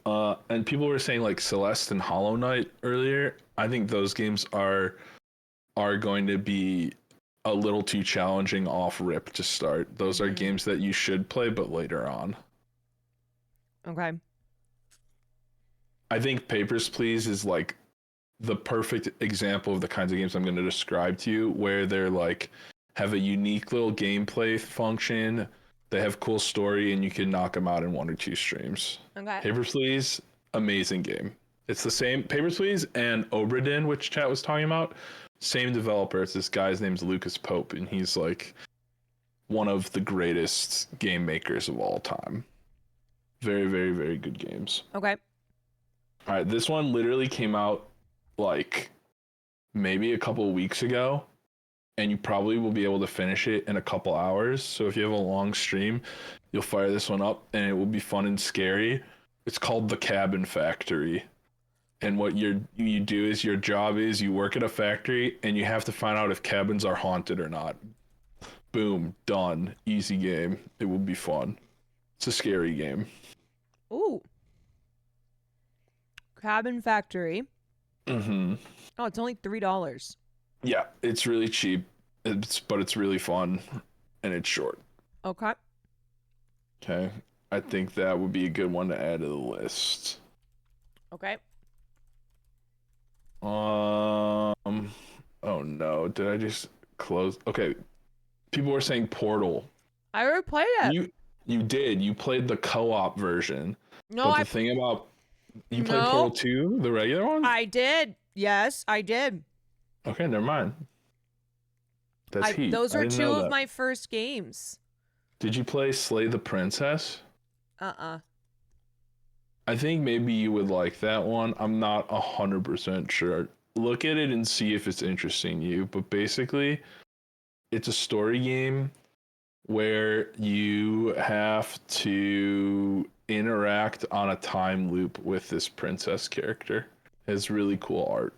And people were saying like Celeste and Hollow Knight earlier. I think those games are going to be a little too challenging off rip to start. Those are games that you should play, but later on. Okay. I think Papers, Please is like the perfect example of the kinds of games I'm going to describe to you, where they're like have a unique little gameplay function. They have cool story, and you can knock them out in 1 or 2 streams. Okay. Papers, Please, amazing game. It's the same Papers, Please and Obra Dinn, which chat was talking about. Same developer. It's this guy's name's Lucas Pope, and he's like one of the greatest game makers of all time. Very, very, very good games. Okay. All right, this one literally came out like maybe a couple of weeks ago, and you probably will be able to finish it in a couple hours. So if you have a long stream, you'll fire this one up, and it will be fun and scary. It's called The Cabin Factory. And what you do is your job is you work at a factory and you have to find out if cabins are haunted or not. Boom, done. Easy game. It will be fun. It's a scary game. Ooh. Cabin Factory. Mm-hmm. Oh, it's only $3. Yeah, it's really cheap. But it's really fun and it's short. Okay. Okay. I think that would be a good one to add to the list. Okay. Oh no, did I just close? Okay. People were saying Portal. I already played it. You did. You played the co-op version. No, But the thing about you played Portal 2, the regular one? I did. Yes, I did. Okay, never mind. That's heat. Those I are didn't 2 know of that. my first games. Did you play Slay the Princess? I think maybe you would like that one. I'm not 100% sure. Look at it and see if it's interesting to you. But basically, it's a story game where you have to interact on a time loop with this princess character. It has really cool art.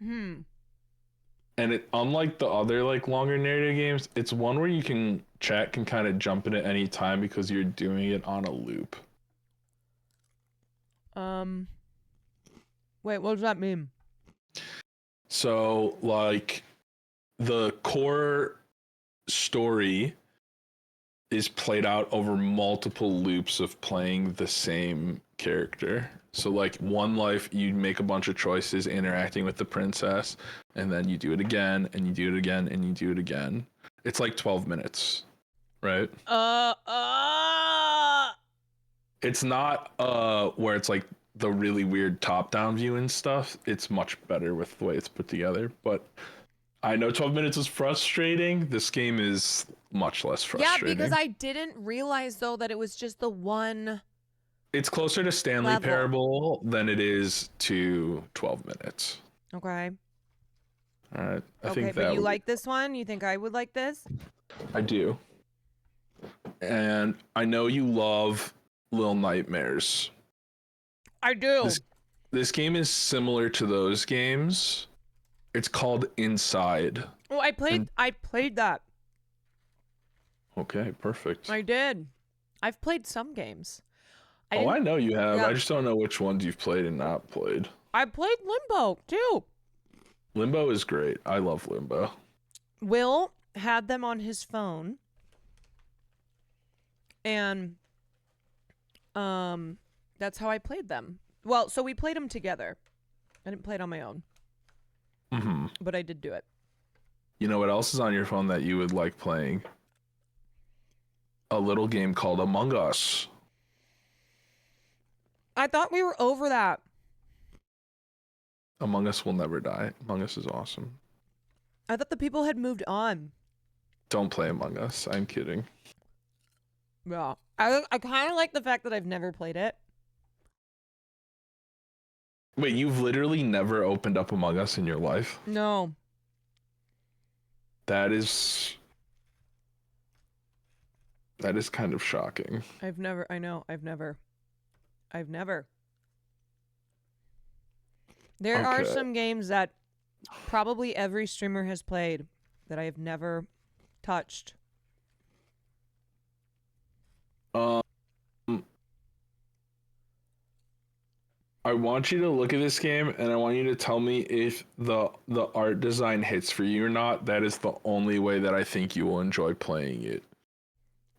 And it, unlike the other like longer narrative games, it's one where chat can kind of jump in at any time because you're doing it on a loop. Wait, what does that mean? So, like, the core story is played out over multiple loops of playing the same character. So, like, one life, you make a bunch of choices interacting with the princess, and then you do it again, and you do it again, and you do it again. It's like 12 minutes, right? It's not where it's like the really weird top-down view and stuff, it's much better with the way it's put together. But I know 12 minutes is frustrating. This game is much less frustrating. Yeah, because I didn't realize though that it was just the one. It's closer to Stanley Level. Parable than it is to 12 minutes. Okay. All right. I Okay, think but that you like this one? You think I would like this? I do. And I know you love Little Nightmares. I do. This game is similar to those games. It's called Inside. Oh, I played that. Okay, perfect. I did. I've played some games. I know you have. Yeah. I just don't know which ones you've played and not played. I played Limbo too. Limbo is great. I love Limbo. Will had them on his phone. And that's how I played them. Well, so we played them together. I didn't play it on my own. Mm-hmm. But I did do it. You know what else is on your phone that you would like playing? A little game called Among Us. I thought we were over that. Among Us will never die. Among Us is awesome. I thought the people had moved on. Don't play Among Us. I'm kidding. Yeah. I kind of like the fact that I've never played it. Wait, you've literally never opened up Among Us in your life? No. That is kind of shocking. I've never. There are Okay. some games that probably every streamer has played that I have never touched. I want you to look at this game and I want you to tell me if the art design hits for you or not. That is the only way that I think you will enjoy playing it.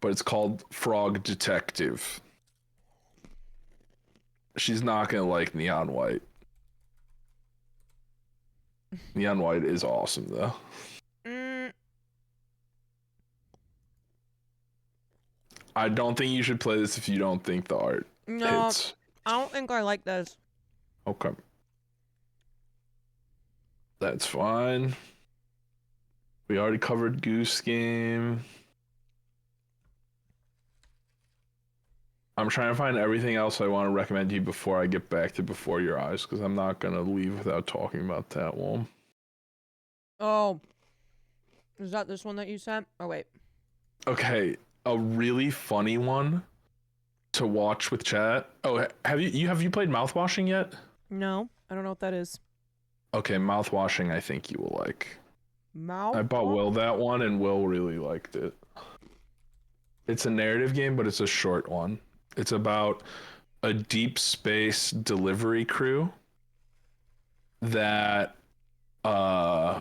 But it's called Frog Detective. She's not gonna like Neon White. Neon White is awesome though. I don't think you should play this if you don't think the art No, hits. I don't think I like this. Okay. That's fine. We already covered Goose Game. I'm trying to find everything else I want to recommend to you before I get back to Before Your Eyes, because I'm not going to leave without talking about that one. Oh. Is that this one that you sent? Oh, wait. Okay, a really funny one to watch with chat. Oh, have you played Mouthwashing yet? No, I don't know what that is. Okay, Mouthwashing I think you will like. Mouth? I bought Will that one and Will really liked it. It's a narrative game, but it's a short one. It's about a deep space delivery crew that has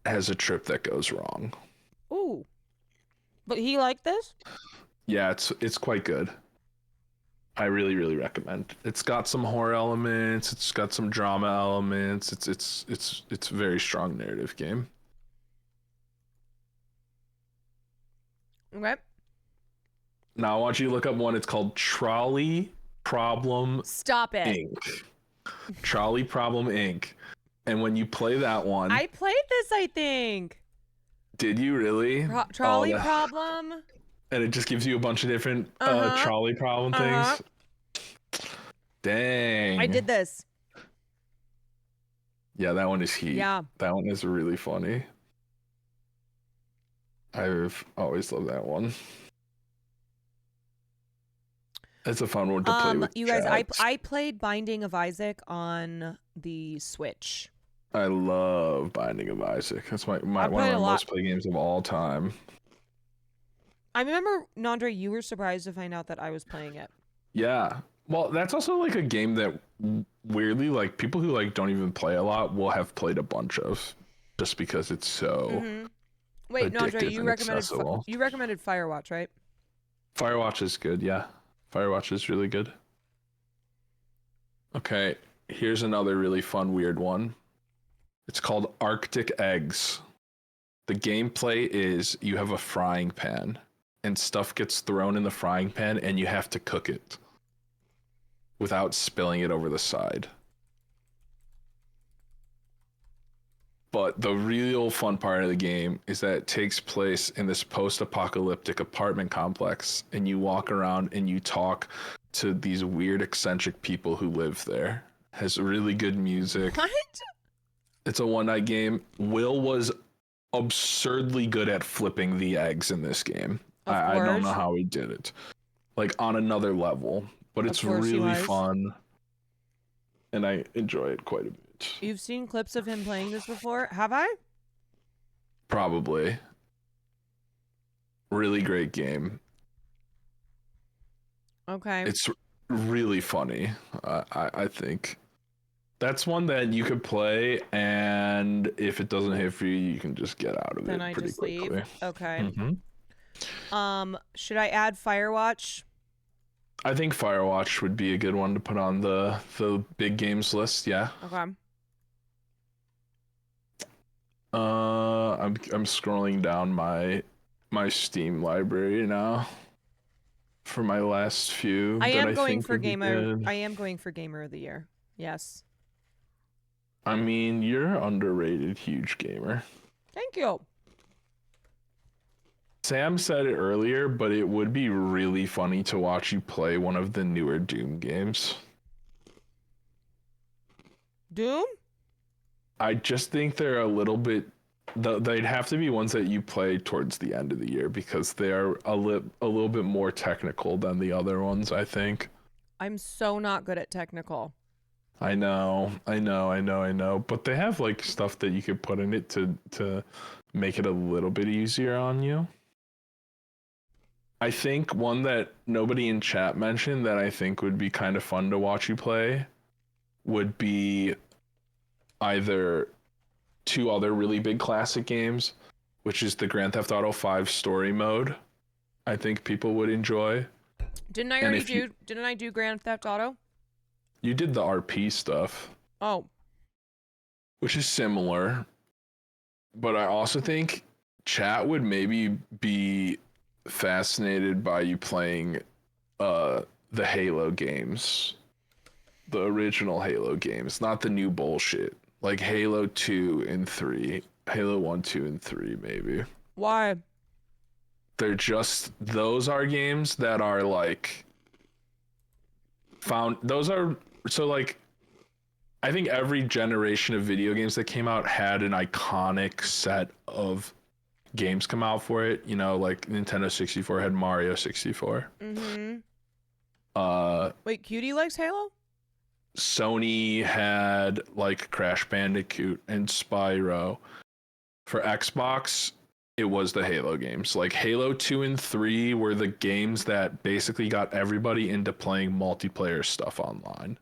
a trip that goes wrong. Ooh. But he liked this? Yeah, it's quite good. I really, really recommend. It's got some horror elements, it's got some drama elements. It's a very strong narrative game. Okay. Now I want you to look up one. It's called Trolley Problem Stop it. Inc. Trolley Problem Inc. And when you play that one, I played this, I think. did you really? Trolley problem. And it just gives you a bunch of different Uh-huh. trolley problem things. Dang. I did this. Yeah, that one is heat. Yeah. That one is really funny. I've always loved that one. It's a fun one to play with. You guys, chat. I played Binding of Isaac on the Switch. I love Binding of Isaac. That's one of my most played games of all time. I remember, Nandre, you were surprised to find out that I was playing it. Yeah. Well, that's also like a game that weirdly, like people who like don't even play a lot will have played a bunch of, just because it's so. Mm-hmm. Wait, Nandre, you recommended Firewatch, right? Firewatch is good. Yeah, Firewatch is really good. Okay, here's another really fun, weird one. It's called Arctic Eggs. The gameplay is you have a frying pan and stuff gets thrown in the frying pan and you have to cook it. without spilling it over the side. But the real fun part of the game is that it takes place in this post-apocalyptic apartment complex, and you walk around and you talk to these weird eccentric people who live there. Has really good music. What? It's a one-night game. Will was absurdly good at flipping the eggs in this game. I don't know how he did it. Like on another level. But it's really fun. And I enjoy it quite a bit. You've seen clips of him playing this before? Have I? Probably. Really great game. Okay. It's really funny. I think that's one that you could play, and if it doesn't hit for you, you can just get out of then it I pretty just quickly. leave. Okay. Mm-hmm. Should I add Firewatch? I think Firewatch would be a good one to put on the big games list. Yeah. Okay. I'm scrolling down my Steam library now for my last few. I am going think for would be gamer. good. I am going for gamer of the year. Yes. I mean, you're underrated, huge gamer. Thank you. Sam said it earlier, but it would be really funny to watch you play one of the newer Doom games. Doom? I just think they're a little bit. They'd have to be ones that you play towards the end of the year because they are a little bit more technical than the other ones, I think. I'm so not good at technical. I know. But they have like stuff that you could put in it to make it a little bit easier on you. I think one that nobody in chat mentioned that I think would be kind of fun to watch you play would be either two other really big classic games, which is the Grand Theft Auto 5 story mode. I think people would enjoy. Didn't I do Grand Theft Auto? You did the RP stuff. Oh. Which is similar. But I also think chat would maybe be fascinated by you playing the Halo games. The original Halo games, not the new bullshit. Like Halo 2 and 3. Halo 1, 2, and 3, maybe. Why? Those are games that are like I think every generation of video games that came out had an iconic set of games come out for it. You know, like Nintendo 64 had Mario 64. Mm-hmm. Wait, Cutie likes Halo? Sony had like Crash Bandicoot and Spyro. For Xbox, it was the Halo games. Like Halo 2 and 3 were the games that basically got everybody into playing multiplayer stuff online.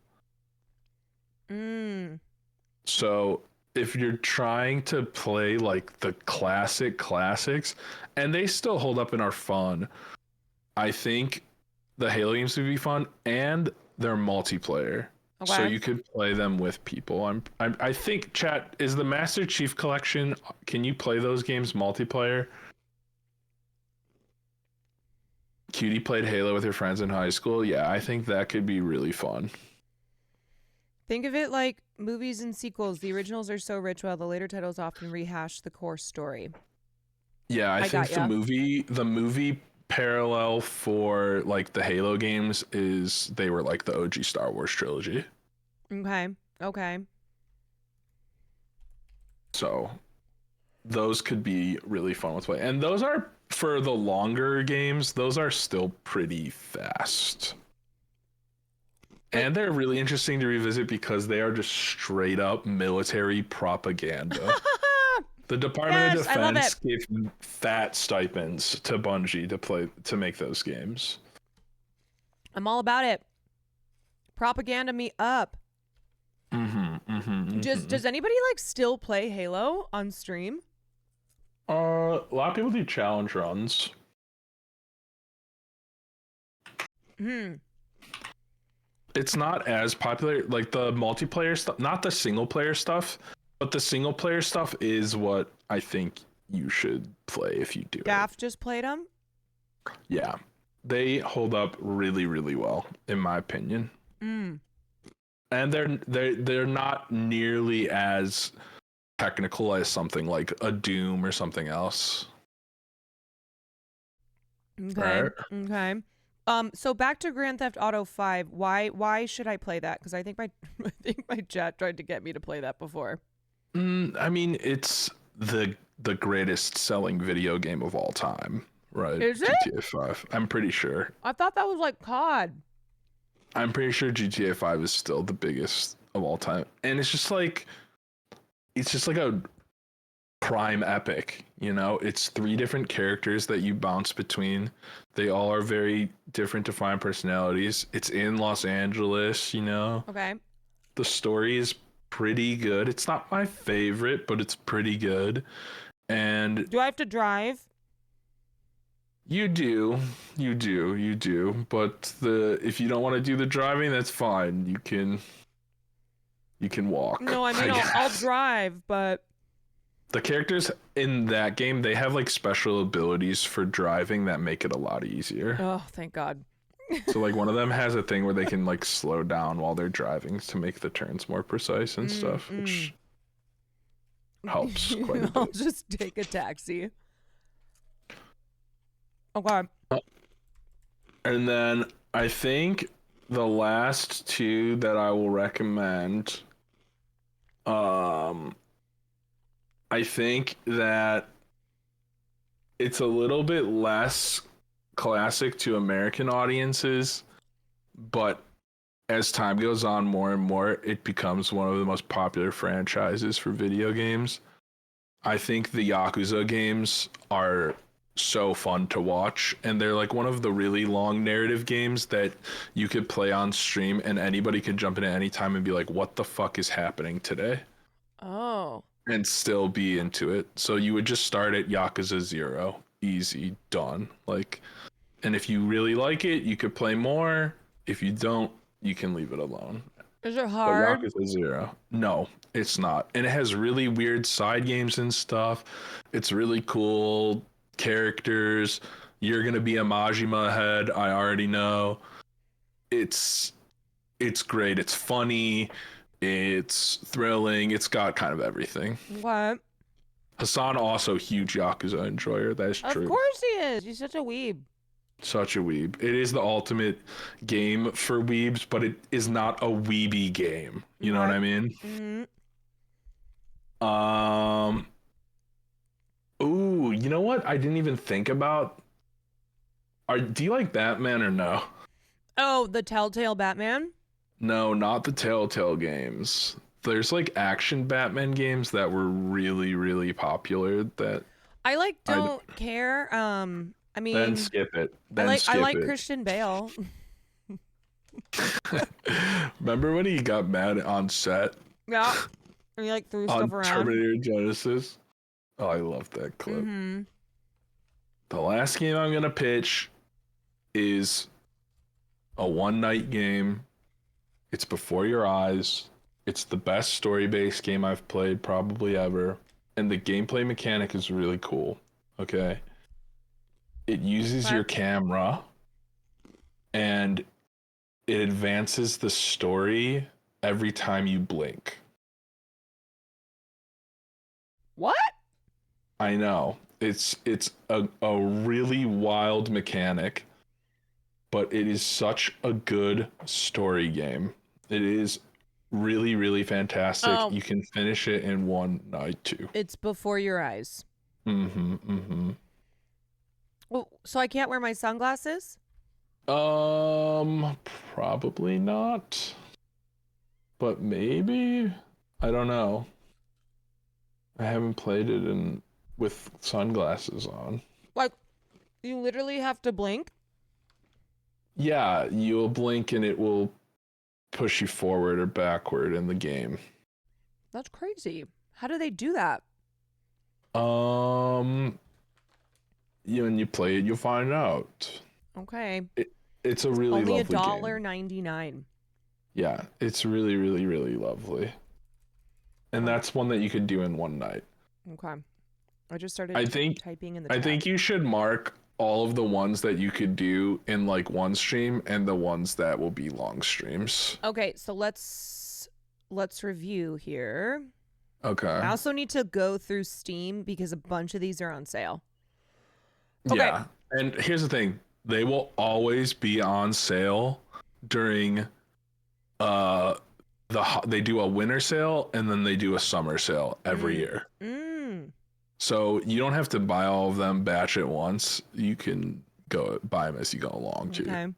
So if you're trying to play like the classics, and they still hold up and are fun, I think the Halo games would be fun, and they're multiplayer. Okay. So you could play them with people. I think, chat, is the Master Chief Collection, can you play those games multiplayer? Cutie played Halo with her friends in high school. Yeah, I think that could be really fun. Think of it like movies and sequels. The originals are so rich while the later titles often rehash the core story. Yeah, I think the movie parallel for like the Halo games is they were like the OG Star Wars trilogy. Okay. So those could be really fun with play. And those are, for the longer games, those are still pretty fast. And they're really interesting to revisit because they are just straight up military propaganda. The Department of Defense gave fat stipends to Bungie to make those games. I'm all about it. Propaganda me up. Does anybody like still play Halo on stream? A lot of people do challenge runs. It's not as popular, like the multiplayer stuff, not the single player stuff, but the single player stuff is what I think you should play if you do. Gaff just played them? Yeah. They hold up really, really well, in my opinion. Mm. And they're not nearly as technical as something like a Doom or something else. Okay. Right. Okay. So back to Grand Theft Auto 5. Why should I play that? Because I think my chat tried to get me to play that before. I mean, it's the greatest selling video game of all time, right? Is it? GTA 5. I'm pretty sure. I thought that was like COD. I'm pretty sure GTA 5 is still the biggest of all time. And it's just like a prime epic, you know? It's 3 different characters that you bounce between. They all are very different defined personalities. It's in Los Angeles, you know? Okay. The story is pretty good. It's not my favorite, but it's pretty good. And Do I have to drive? you do. But if you don't want to do the driving, that's fine. You can walk. No, I mean I'll drive, but The characters in that game, they have like special abilities for driving that make it a lot easier. oh, thank God. So like one of them has a thing where they can like slow down while they're driving to make the turns more precise and stuff, which helps quite a I'll bit. just take a taxi. Okay. And then I think the last 2 that I will recommend, I think that it's a little bit less classic to American audiences, but as time goes on more and more, it becomes one of the most popular franchises for video games. I think the Yakuza games are so fun to watch, and they're like one of the really long narrative games that you could play on stream and anybody could jump in at any time and be like, what the fuck is happening today? Oh. And still be into it. So you would just start at Yakuza 0, easy, done. Like, and if you really like it, you could play more. If you don't, you can leave it alone. Is it But hard? Yakuza 0, no, it's not. And it has really weird side games and stuff. It's really cool characters. You're gonna be a Majima head, I already know. It's great. It's funny. It's thrilling. It's got kind of everything. What? Hassan also huge Yakuza enjoyer. That is true. Of course he is. He's such a weeb. Such a weeb. It is the ultimate game for weebs, but it is not a weeby game. You know what I mean? Mm-hmm. Ooh, you know what? I didn't even think about. Do you like Batman or no? Oh, the Telltale Batman? No, not the Telltale games. There's like action Batman games that were really, really popular that I like don't care. I mean, then skip it. Then I like it. Christian Bale. Remember when he got mad on set Yeah. And he like threw on stuff around. Terminator Genesis? Oh, I love that clip. Mm-hmm. The last game I'm gonna pitch is a one-night game. It's before your eyes. It's the best story-based game I've played probably ever, and the gameplay mechanic is really cool. Okay, it uses your camera, and it advances the story every time you blink. What? I know. It's a really wild mechanic, but it is such a good story game. It is really, really fantastic. Oh. You can finish it in one night too. It's before your eyes. Mm-hmm. Oh, so I can't wear my sunglasses? Probably not. But maybe? I don't know. I haven't played it with sunglasses on. Like, you literally have to blink? Yeah, you'll blink and it will push you forward or backward in the game. That's crazy. How do they do that? When you play it, you'll find out. Okay. It's a really Only lovely game. $1.99. Yeah, it's really, really, really lovely. And that's one that you could do in one night. Okay. I just started I think typing in the chat. you should mark all of the ones that you could do in like one stream and the ones that will be long streams. Okay, so let's review here. Okay. I also need to go through Steam because a bunch of these are on sale. Okay. Yeah. And here's the thing. They will always be on sale during they do a winter sale and then they do a summer sale every year. So you don't have to buy all of them batch at once. You can go buy them as you go along too. Okay.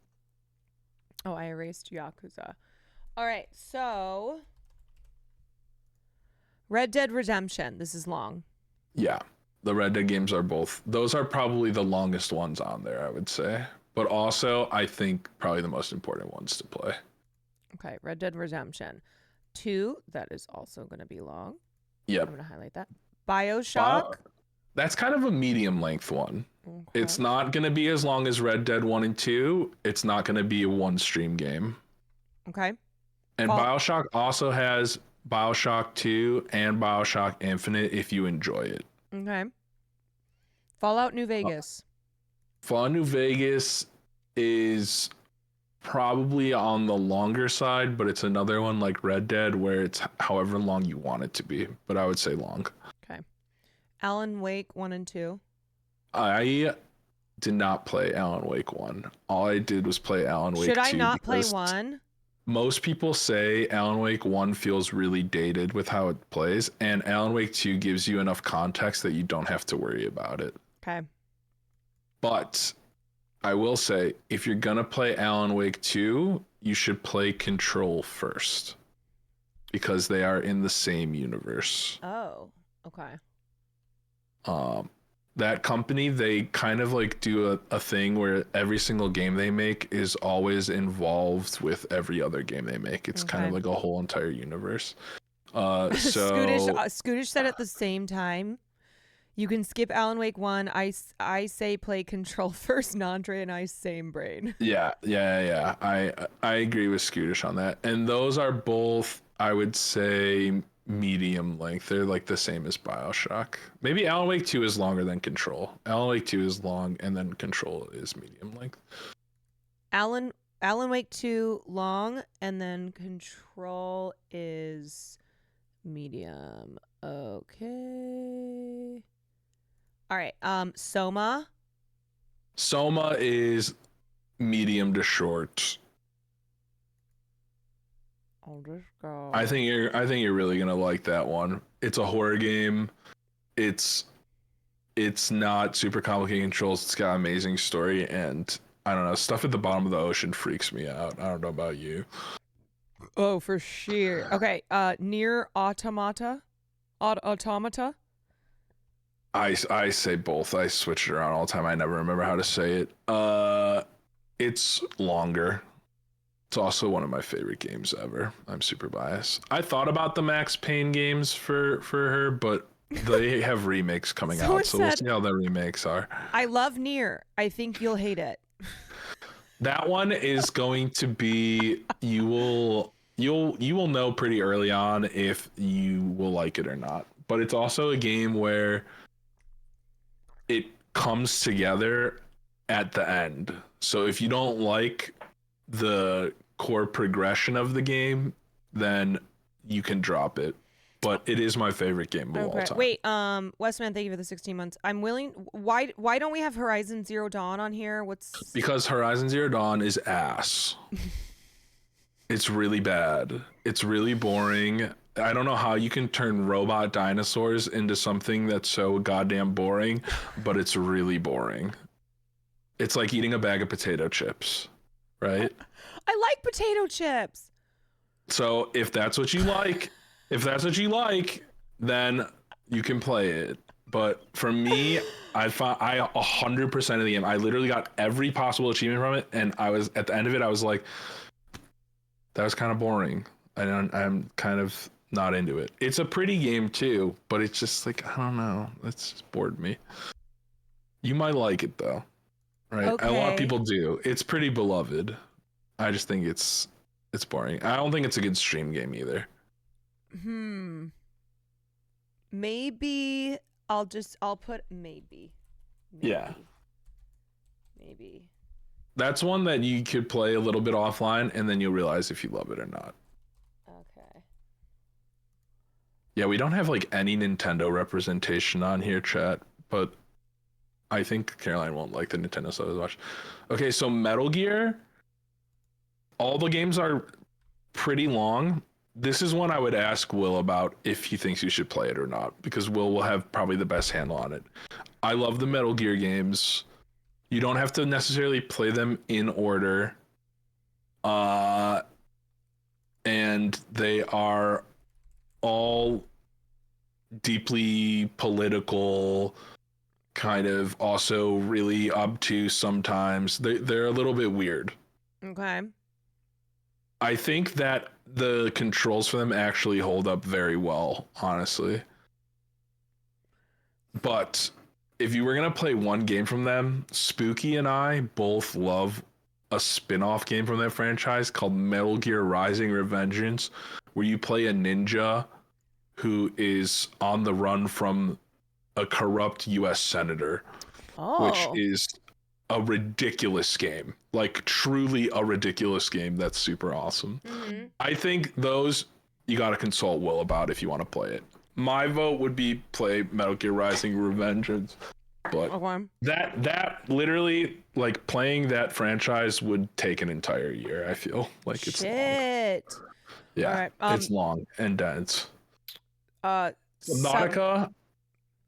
Oh, I erased Yakuza. All right, so Red Dead Redemption. This is long. Yeah. The Red Dead games are both. Those are probably the longest ones on there, I would say. But also, I think probably the most important ones to play. Okay, Red Dead Redemption 2. That is also going to be long. Yep. I'm going to highlight that. BioShock. That's kind of a medium length one. Okay. It's not going to be as long as Red Dead 1 and 2. It's not going to be a one stream game. Okay. And BioShock also has BioShock 2 and BioShock Infinite if you enjoy it. Okay. Fallout New Vegas. Fallout New Vegas is probably on the longer side, but it's another one like Red Dead where it's however long you want it to be. But I would say long. Okay. Alan Wake 1 and 2. I did not play Alan Wake 1. All I did was play Alan Wake 2. Should I not play 1? Most people say Alan Wake 1 feels really dated with how it plays, and Alan Wake 2 gives you enough context that you don't have to worry about it. Okay. But I will say, if you're going to play Alan Wake 2, you should play Control first, because they are in the same universe. Oh, okay. That company, they kind of like do a thing where every single game they make is always involved with every other game they make. It's kind of like a whole entire universe. So Scootish said at the same time, you can skip Alan Wake 1. I say play Control first, Nandre, and I same brain. Yeah. I agree with Scootish on that. And those are both, I would say, medium length. They're like the same as BioShock. Maybe Alan Wake 2 is longer than Control. Alan Wake 2 is long, and then Control is medium length. Alan Wake 2 long, and then Control is medium. Okay. All right. Soma. Soma is medium to short. I'll just go. I think you're really gonna like that one. It's a horror game. It's not super complicated controls. It's got an amazing story, and I don't know, stuff at the bottom of the ocean freaks me out. I don't know about you. Oh, for sure. Okay. Near Automata. Automata. I say both. I switch it around all the time. I never remember how to say it. It's longer. It's also one of my favorite games ever. I'm super biased. I thought about the Max Payne games for her, but they have remakes coming out, so we'll see how the remakes are. I love Nier. I think you'll hate it. That one is going to be you will know pretty early on if you will like it or not. But it's also a game where it comes together at the end. So if you don't like the core progression of the game, then you can drop it. But it is my favorite game of all time. Wait, Westman, thank you for the 16 months. I'm willing. Why don't we have Horizon Zero Dawn on here? Because Horizon Zero Dawn is ass. It's really bad. It's really boring. I don't know how you can turn robot dinosaurs into something that's so goddamn boring, but it's really boring. It's like eating a bag of potato chips, right? I like potato chips. So if that's what you like, then you can play it. But for me, I 100% of the game. I literally got every possible achievement from it, and I was at the end of it. I was like, that was kind of boring. I'm kind of not into it. It's a pretty game too, but it's just like, I don't know. It's just bored me. You might like it though, right? Okay. A lot of people do. It's pretty beloved. I just think it's boring. I don't think it's a good stream game either. Maybe I'll put maybe. Yeah. maybe. That's one that you could play a little bit offline, and then you'll realize if you love it or not. Okay. Yeah, we don't have like any Nintendo representation on here, chat, but I think Caroline won't like the Nintendo stuff as much. Okay, so Metal Gear, all the games are pretty long. This is one I would ask Will about if he thinks you should play it or not, because will have probably the best handle on it. I love the Metal Gear games. You don't have to necessarily play them in order. And they are all deeply political, kind of also really obtuse sometimes. They're a little bit weird. Okay. I think that the controls for them actually hold up very well, honestly. But if you were going to play one game from them, Spooky and I both love a spin-off game from that franchise called Metal Gear Rising: Revengeance, where you play a ninja who is on the run from a corrupt US senator, which is a ridiculous game. Like, truly a ridiculous game that's super awesome. Mm-hmm. I think those you got to consult Will about if you want to play it. My vote would be play Metal Gear Rising: Revengeance. But Okay. that literally, like, playing that franchise would take an entire year, I feel. Like, it's long. Shit. Yeah, All right, it's long and dense. Sam- Subnautica,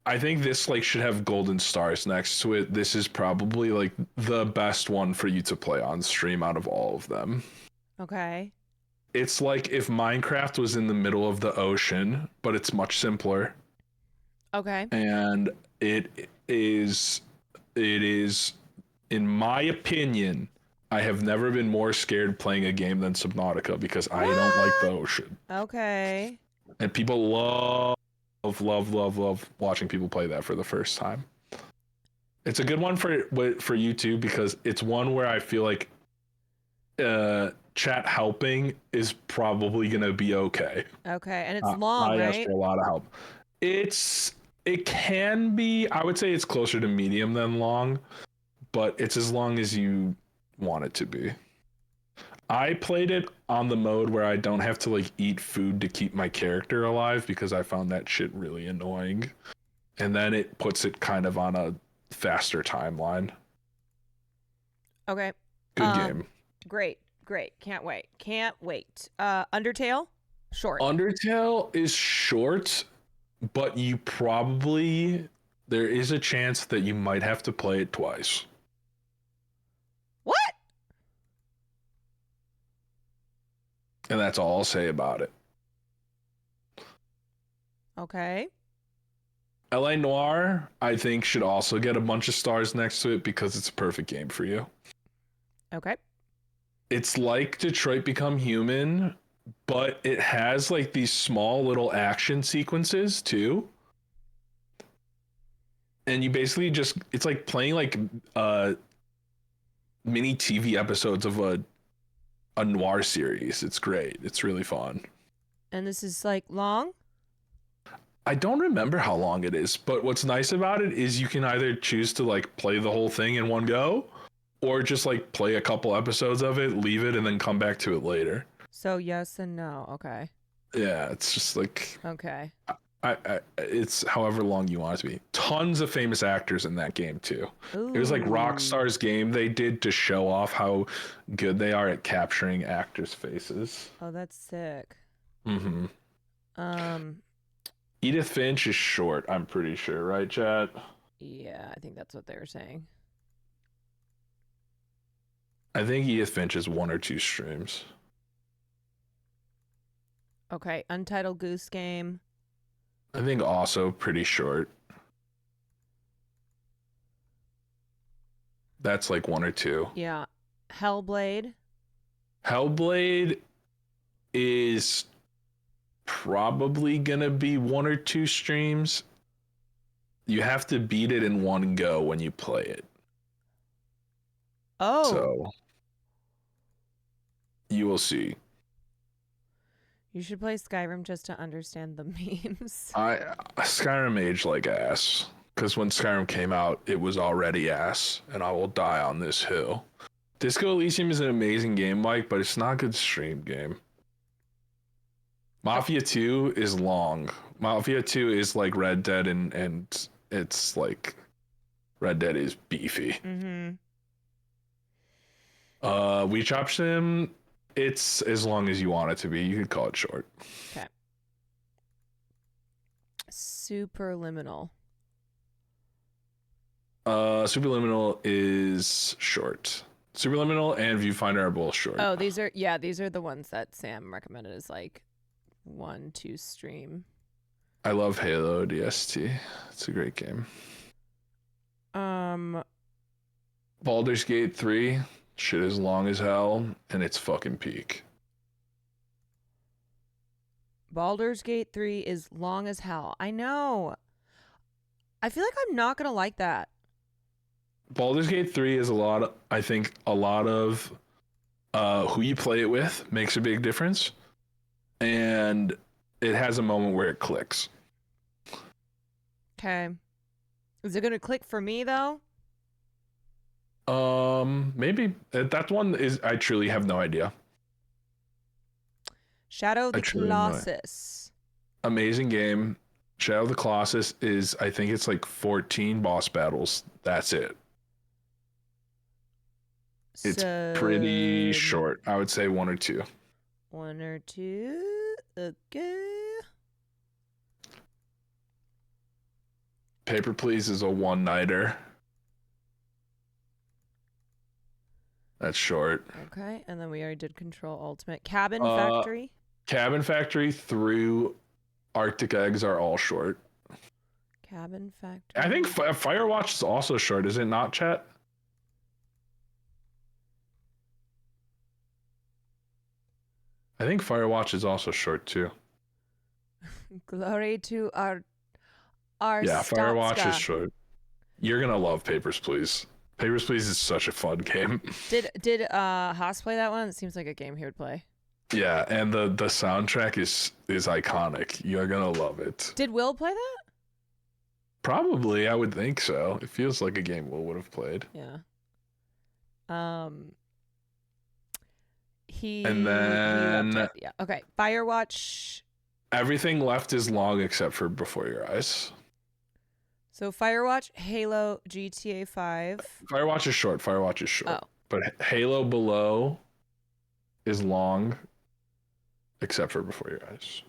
I think this like should have golden stars next to it. This is probably like the best one for you to play on stream out of all of them. Okay. It's like if Minecraft was in the middle of the ocean, but it's much simpler. Okay. And it is, in my opinion, I have never been more scared playing a game than Subnautica because I don't like the ocean. Okay. And people love watching people play that for the first time. It's a good one for you too, because it's one where I feel like chat helping is probably gonna be okay. Okay. And it's long, I right? ask for a lot of help. It can be, I would say it's closer to medium than long, but it's as long as you want it to be. I played it on the mode where I don't have to like eat food to keep my character alive because I found that shit really annoying. And then it puts it kind of on a faster timeline. Okay. Good game. Great. Can't wait. Undertale? Short. Undertale is short, but there is a chance that you might have to play it twice. What? And that's all I'll say about it. Okay. LA Noire, I think, should also get a bunch of stars next to it because it's a perfect game for you. Okay. It's like Detroit Become Human, but it has like these small little action sequences too. And you basically it's like playing like mini TV episodes of a noir series. It's great. It's really fun. And this is like long? I don't remember how long it is, but what's nice about it is you can either choose to like play the whole thing in one go, or just like play a couple episodes of it, leave it, and then come back to it later. So yes and no. Okay. Yeah, it's just like Okay. it's however long you want it to be. Tons of famous actors in that game too. Ooh. It was like Rockstar's game they did to show off how good they are at capturing actors' faces. Oh, that's sick. Mm-hmm. Edith Finch is short, I'm pretty sure, right, chat? Yeah, I think that's what they were saying. I think Edith Finch is 1 or 2 streams. Okay, Untitled Goose Game. I think also pretty short. That's like 1 or 2. Yeah. Hellblade. Hellblade is probably gonna be 1 or 2 streams. You have to beat it in one go when you play it. Oh. So you will see. You should play Skyrim just to understand the memes. Skyrim aged like ass. because when Skyrim came out, it was already ass, and I will die on this hill. Disco Elysium is an amazing game, Mike, but it's not a good stream game. Mafia 2 is long. Mafia 2 is like Red Dead, and it's like Red Dead is beefy. Mm-hmm. We Chop Sim, it's as long as you want it to be. You could call it short. Okay. Superliminal. Superliminal is short. Superliminal and Viewfinder are both short. Oh, these are the ones that Sam recommended as like 1-2 stream. I love Halo DST. It's a great game. Baldur's Gate 3, shit is long as hell, and it's fucking peak. Baldur's Gate 3 is long as hell. I know. I feel like I'm not gonna like that. Baldur's Gate 3 is a lot of who you play it with makes a big difference. And it has a moment where it clicks. Okay. Is it gonna click for me though? Maybe that one is. I truly have no idea. Shadow of the truly have no idea. Colossus. Amazing game. Shadow of the Colossus is, I think it's like 14 boss battles. That's it. It's pretty short. I would say 1 or 2. 1 or 2. Okay. Paper Please is a one-nighter. That's short. Okay, and then we already did Control Ultimate. Cabin Factory. Cabin Factory through Arctic Eggs are all short. Cabin Factory. I think Firewatch is also short. Is it not, chat? I think Firewatch is also short too. Glory to our yeah, Firewatch Statska. is short. You're gonna love Papers, Please. Papers, Please is such a fun game. Did Haas play that one? It seems like a game he would play. Yeah, and the soundtrack is iconic. You're gonna love it. Did Will play that? Probably, I would think so. It feels like a game Will would have played. Yeah. And then he loved it. Yeah. Okay. Firewatch. Everything left is long except for Before Your Eyes. So Firewatch, Halo, GTA 5. Firewatch is short. Firewatch is short. Oh. But Halo Below is long except for Before Your Eyes.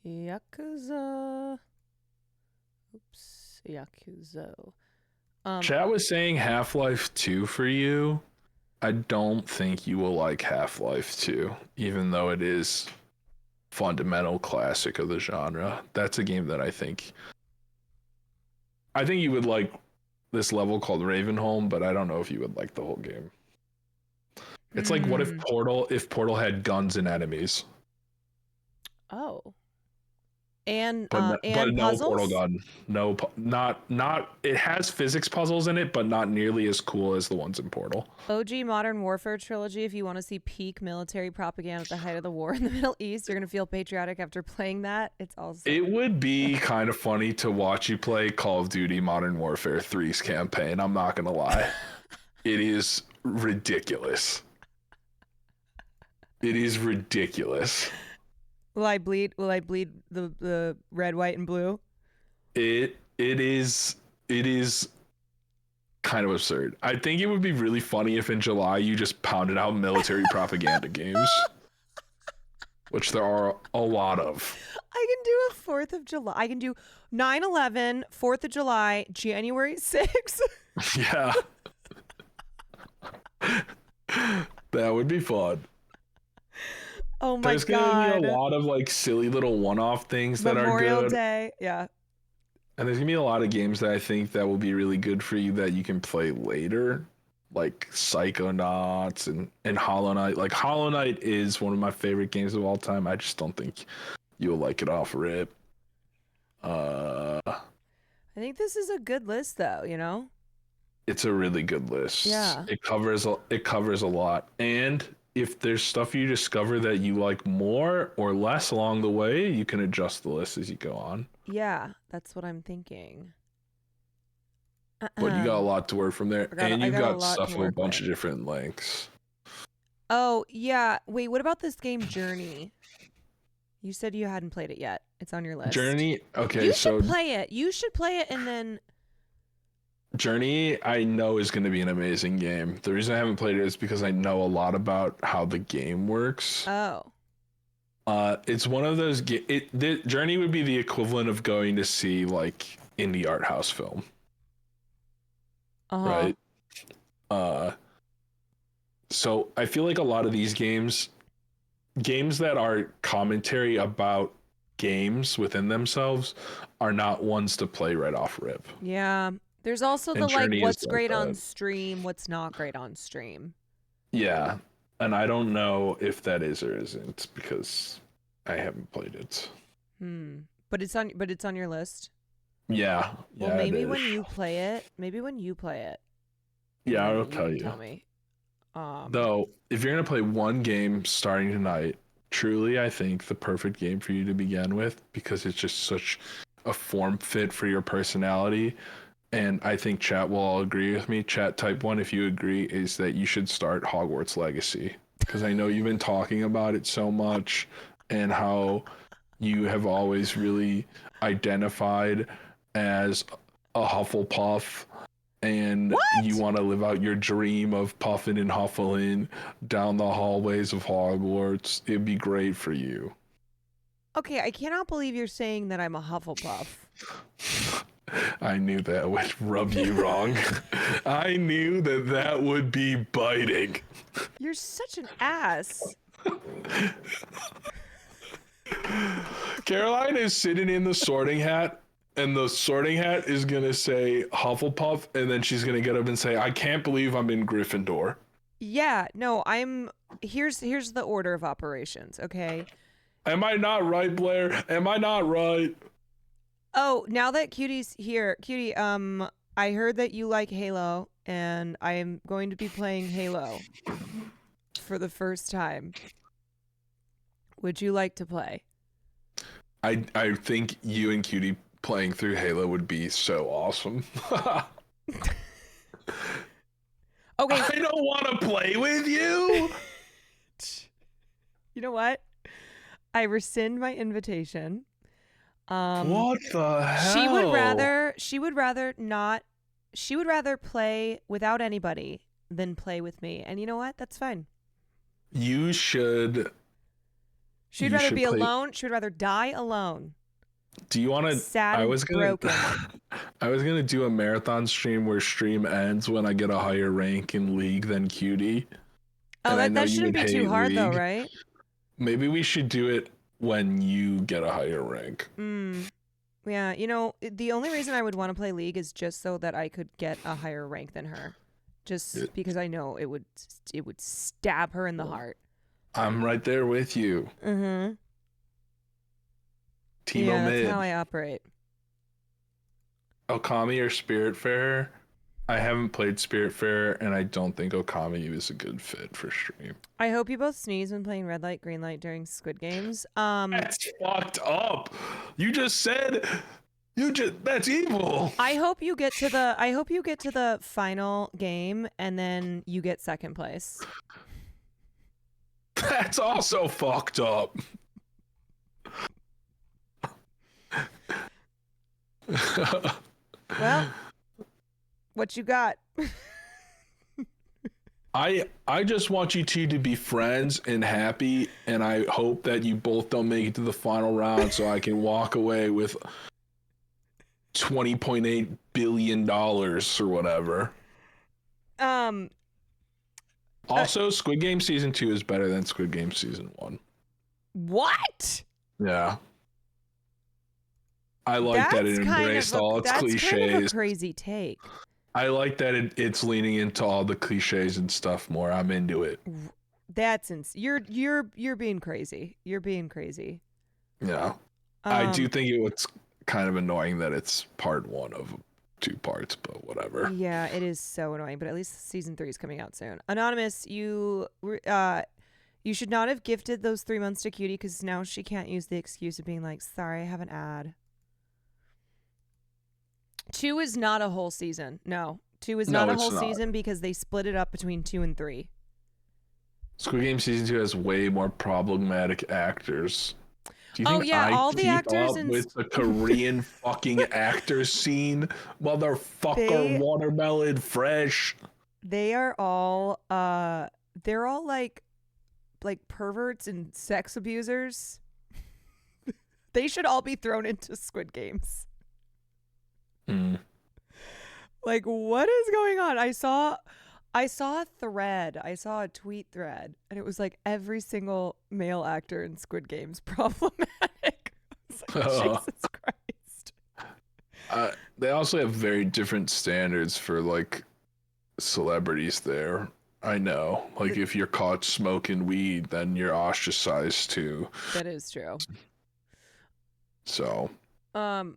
Yakuza. Oops. Yakuza. Chat was saying Half-Life 2 for you. I don't think you will like Half-Life 2, even though it is fundamental classic of the genre. That's a game that I think you would like this level called Ravenholm, but I don't know if you would like the whole game. It's like what if Portal had guns and enemies? Oh. And but and no puzzles? Portal gun. No, not. It has physics puzzles in it, but not nearly as cool as the ones in Portal. OG Modern Warfare trilogy. If you want to see peak military propaganda at the height of the war in the Middle East, you're gonna feel patriotic after playing that. It's also. It would be kind of funny to watch you play Call of Duty Modern Warfare 3's campaign. I'm not gonna lie, it is ridiculous. It is ridiculous. Will I bleed? Will I bleed the red, white, and blue? It is kind of absurd. I think it would be really funny if in July you just pounded out military propaganda games, which there are a lot of. I can do a 4th of July. I can do 9/11, 4th of July, January 6th. Yeah. That would be fun. Oh my There's god. gonna be a lot of like silly little one-off things that are Memorial good. Day. Yeah. And there's gonna be a lot of games that I think that will be really good for you that you can play later, like Psychonauts and Hollow Knight. Like Hollow Knight is one of my favorite games of all time. I just don't think you'll like it off rip. I think this is a good list though, you know? It's a really good list. Yeah. It covers a lot. And if there's stuff you discover that you like more or less along the way, you can adjust the list as you go on. Yeah, that's what I'm thinking. But you got a lot to work from there, and I you've got a got lot stuff to of a work bunch with. of different lengths. Oh, yeah. Wait, what about this game Journey? You said you hadn't played it yet. It's on your list. Journey, okay, You so should play it. You should play it and then... Journey, I know is going to be an amazing game. The reason I haven't played it is because I know a lot about how the game works. Oh. It's one of those. The Journey would be the equivalent of going to see like indie art house film, Uh-huh. right? So I feel like a lot of these games that are commentary about games within themselves, are not ones to play right off rip. Yeah. There's also And the like Journey is what's like great on that. stream, what's not great on stream. Yeah, and I don't know if that is or isn't because I haven't played it. But it's on your list. Yeah. Well, Yeah, maybe it when is. you play it, Yeah, then I'll you tell can you. tell me. Though, if you're gonna play one game starting tonight, truly, I think the perfect game for you to begin with, because it's just such a form fit for your personality. And I think chat will all agree with me. Chat type 1, if you agree, is that you should start Hogwarts Legacy. Because I know you've been talking about it so much and how you have always really identified as a Hufflepuff and you want to live out your dream of puffing and huffling down the hallways of Hogwarts. It'd be great for you. Okay, I cannot believe you're saying that I'm a Hufflepuff. I knew that would rub you wrong. I knew that would be biting. You're such an ass. Caroline is sitting in the sorting hat, and the sorting hat is going to say Hufflepuff, and then she's going to get up and say, I can't believe I'm in Gryffindor. Yeah, no, here's the order of operations, okay? Am I not right, Blair? Am I not right? Oh, now that Cutie's here, Cutie, I heard that you like Halo, and I am going to be playing Halo for the first time. Would you like to play? I think you and Cutie playing through Halo would be so awesome. Okay. I don't want to play with you. You know what? I rescind my invitation. What the hell? She would rather play without anybody than play with me. And you know what? That's fine. You should. She'd rather be alone. She would rather die alone. Do you want to? Sad and broken. I was gonna do a marathon stream where stream ends when I get a higher rank in League than Cutie. Oh, that shouldn't be too hard though, right? Maybe we should do it when you get a higher rank. Yeah, you know, the only reason I would want to play League is just so that I could get a higher rank than her. Just because I know it would stab her in the heart. I'm right there with you. Mm-hmm. Team Omid. That's how I operate. Okami or Spiritfarer? I haven't played Spiritfarer, and I don't think Okami is a good fit for stream. I hope you both sneeze when playing red light, green light during Squid Games. That's fucked up. You just said that's evil. I hope you get to the final game and then you get second place. That's also fucked up. Well, what you got? I just want you two to be friends and happy, and I hope that you both don't make it to the final round so I can walk away with $20.8 billion or whatever. Also, Squid Game Season 2 is better than Squid Game Season 1. What? Yeah. I like that it embraced all its cliches. That's kind of a crazy take. I like that it's leaning into all the cliches and stuff more. I'm into it. You're being crazy. You're being crazy. Yeah. I do think it was kind of annoying that it's part 1 of 2 parts, but whatever. Yeah, it is so annoying, but at least season 3 is coming out soon. Anonymous, You should not have gifted those 3 months to Cutie because now she can't use the excuse of being like, sorry, I have an ad. 2 is not a whole season. No. 2 is not a whole season because they split it up between 2 and 3. Squid Game season 2 has way more problematic actors. Do you think all the actors with the Korean fucking actor scene? Motherfucker, Watermelon Fresh. They are all they're all like perverts and sex abusers. They should all be thrown into Squid Games. Like, what is going on? I saw a thread. I saw a tweet thread, and it was like every single male actor in Squid Game's problematic. I was like, Jesus Christ. They also have very different standards for like celebrities there. I know. Like, if you're caught smoking weed, then you're ostracized too. That is true. So. All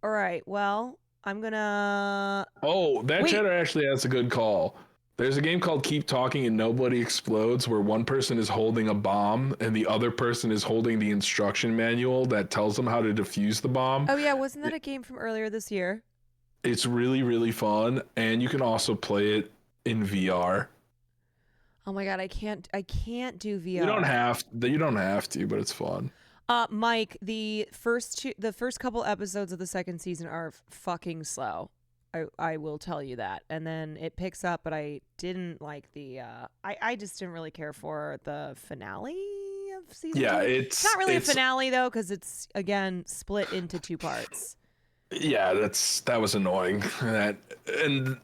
right. Well, I'm gonna. Oh, that chatter actually has a good call. There's a game called Keep Talking and Nobody Explodes where one person is holding a bomb and the other person is holding the instruction manual that tells them how to defuse the bomb. Oh yeah, wasn't that a game from earlier this year? It's really, really fun, and you can also play it in VR. Oh my god, I can't do VR. You don't have to, but it's fun. Mike, the first couple episodes of the second season are fucking slow. I will tell you that. And then it picks up, but I didn't like the I just didn't really care for the finale of season 2. It's not really a finale though, because it's again split into 2 parts. Yeah, that was annoying. That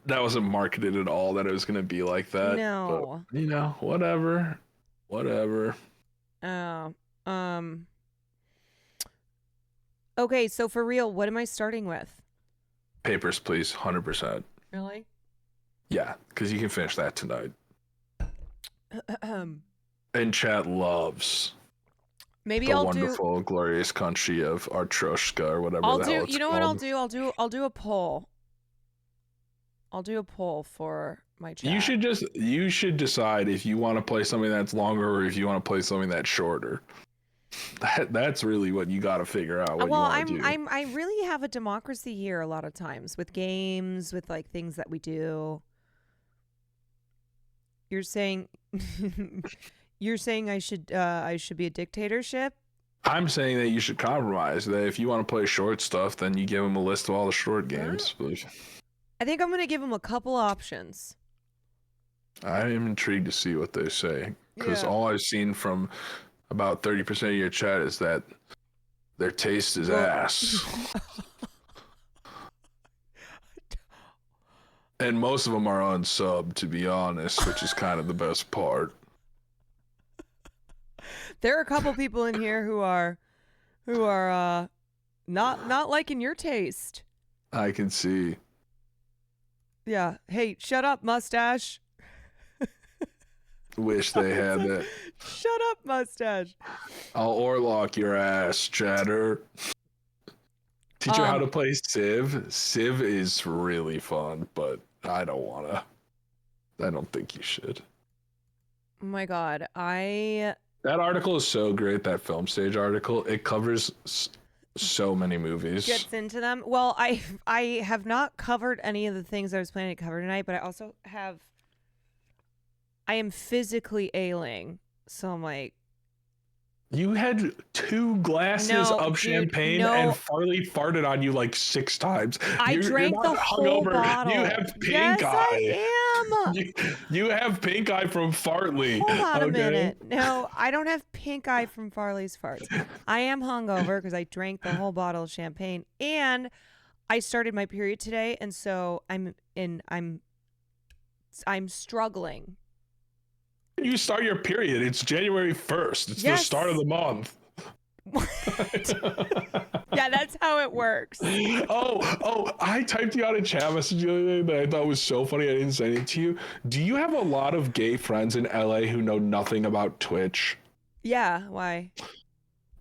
wasn't marketed at all that it was gonna be like that. No. But, whatever. Oh. Okay, so for real, what am I starting with? Papers, Please, 100%. Really? Yeah, because you can finish that tonight. And chat loves maybe the I'll wonderful, glorious country of Artroshka or whatever the hell it's you know called. what I'll do a poll. I'll do a poll for my chat. You should decide if you want to play something that's longer or if you want to play something that's shorter. That's really what you got to figure out. What you want to do. I really have a democracy here a lot of times with games, with like things that we do. You're saying I should be a dictatorship? I'm saying that you should compromise. That if you want to play short stuff, then you give them a list of all the short games. I think I'm gonna give them a couple options. I am intrigued to see what they say because all I've seen from about 30% of your chat is that their taste is ass. And most of them are unsub, to be honest, which is kind of the best part. There are a couple people in here who are not liking your taste. I can see. Yeah. Hey, shut up, mustache. Wish they had that. Shut up, mustache. I'll Orlock your ass, chatter. Teach you how to play Civ. Civ is really fun, but I don't think you should. Oh my god, that article is so great, that film stage article. It covers so many movies. Gets into them. Well, I have not covered any of the things I was planning to cover tonight, but I also I am physically ailing, so I'm like. You had 2 glasses of champagne and Farley farted on you like 6 times. I drank the whole bottle. You have pink eye. I am. You have pink eye from Farley. Hold on a minute. No, I don't have pink eye from Farley's farts. I am hungover because I drank the whole bottle of champagne, and I started my period today, and so I'm struggling. You start your period. It's January 1st. It's the start of the month. Yeah, that's how it works. Oh, I typed you out a chat message the other day that I thought was so funny. I didn't send it to you. Do you have a lot of gay friends in LA who know nothing about Twitch? Yeah, why?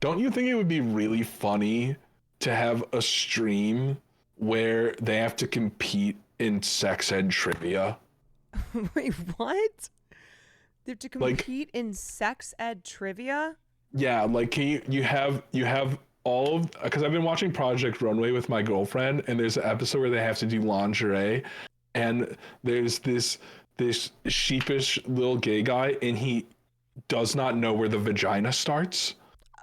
Don't you think it would be really funny to have a stream where they have to compete in sex ed trivia? Wait, what? They have to Like- compete in sex ed trivia? Yeah, like can you have all of, because I've been watching Project Runway with my girlfriend, and there's an episode where they have to do lingerie, and there's this sheepish little gay guy, and he does not know where the vagina starts.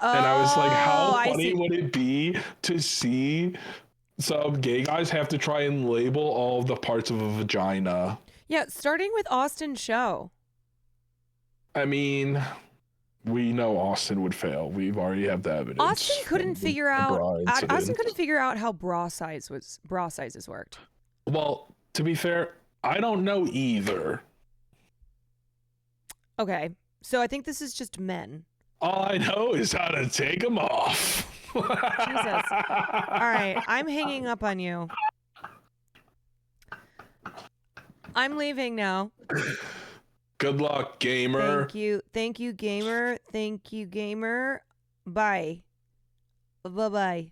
And I was like, how I funny see. would it be to see some gay guys have to try and label all of the parts of a vagina? Yeah, starting with Austin's show. I mean, we know Austin would fail. We've already have the evidence. Austin couldn't from the figure out. bra Austin incident. couldn't figure out how bra sizes worked. Well, to be fair, I don't know either. Okay, so I think this is just men. All I know is how to take them off. Jesus. All right, I'm hanging up on you. I'm leaving now. Good luck, gamer. Thank you, gamer. Thank you, gamer. Bye. Bye-bye.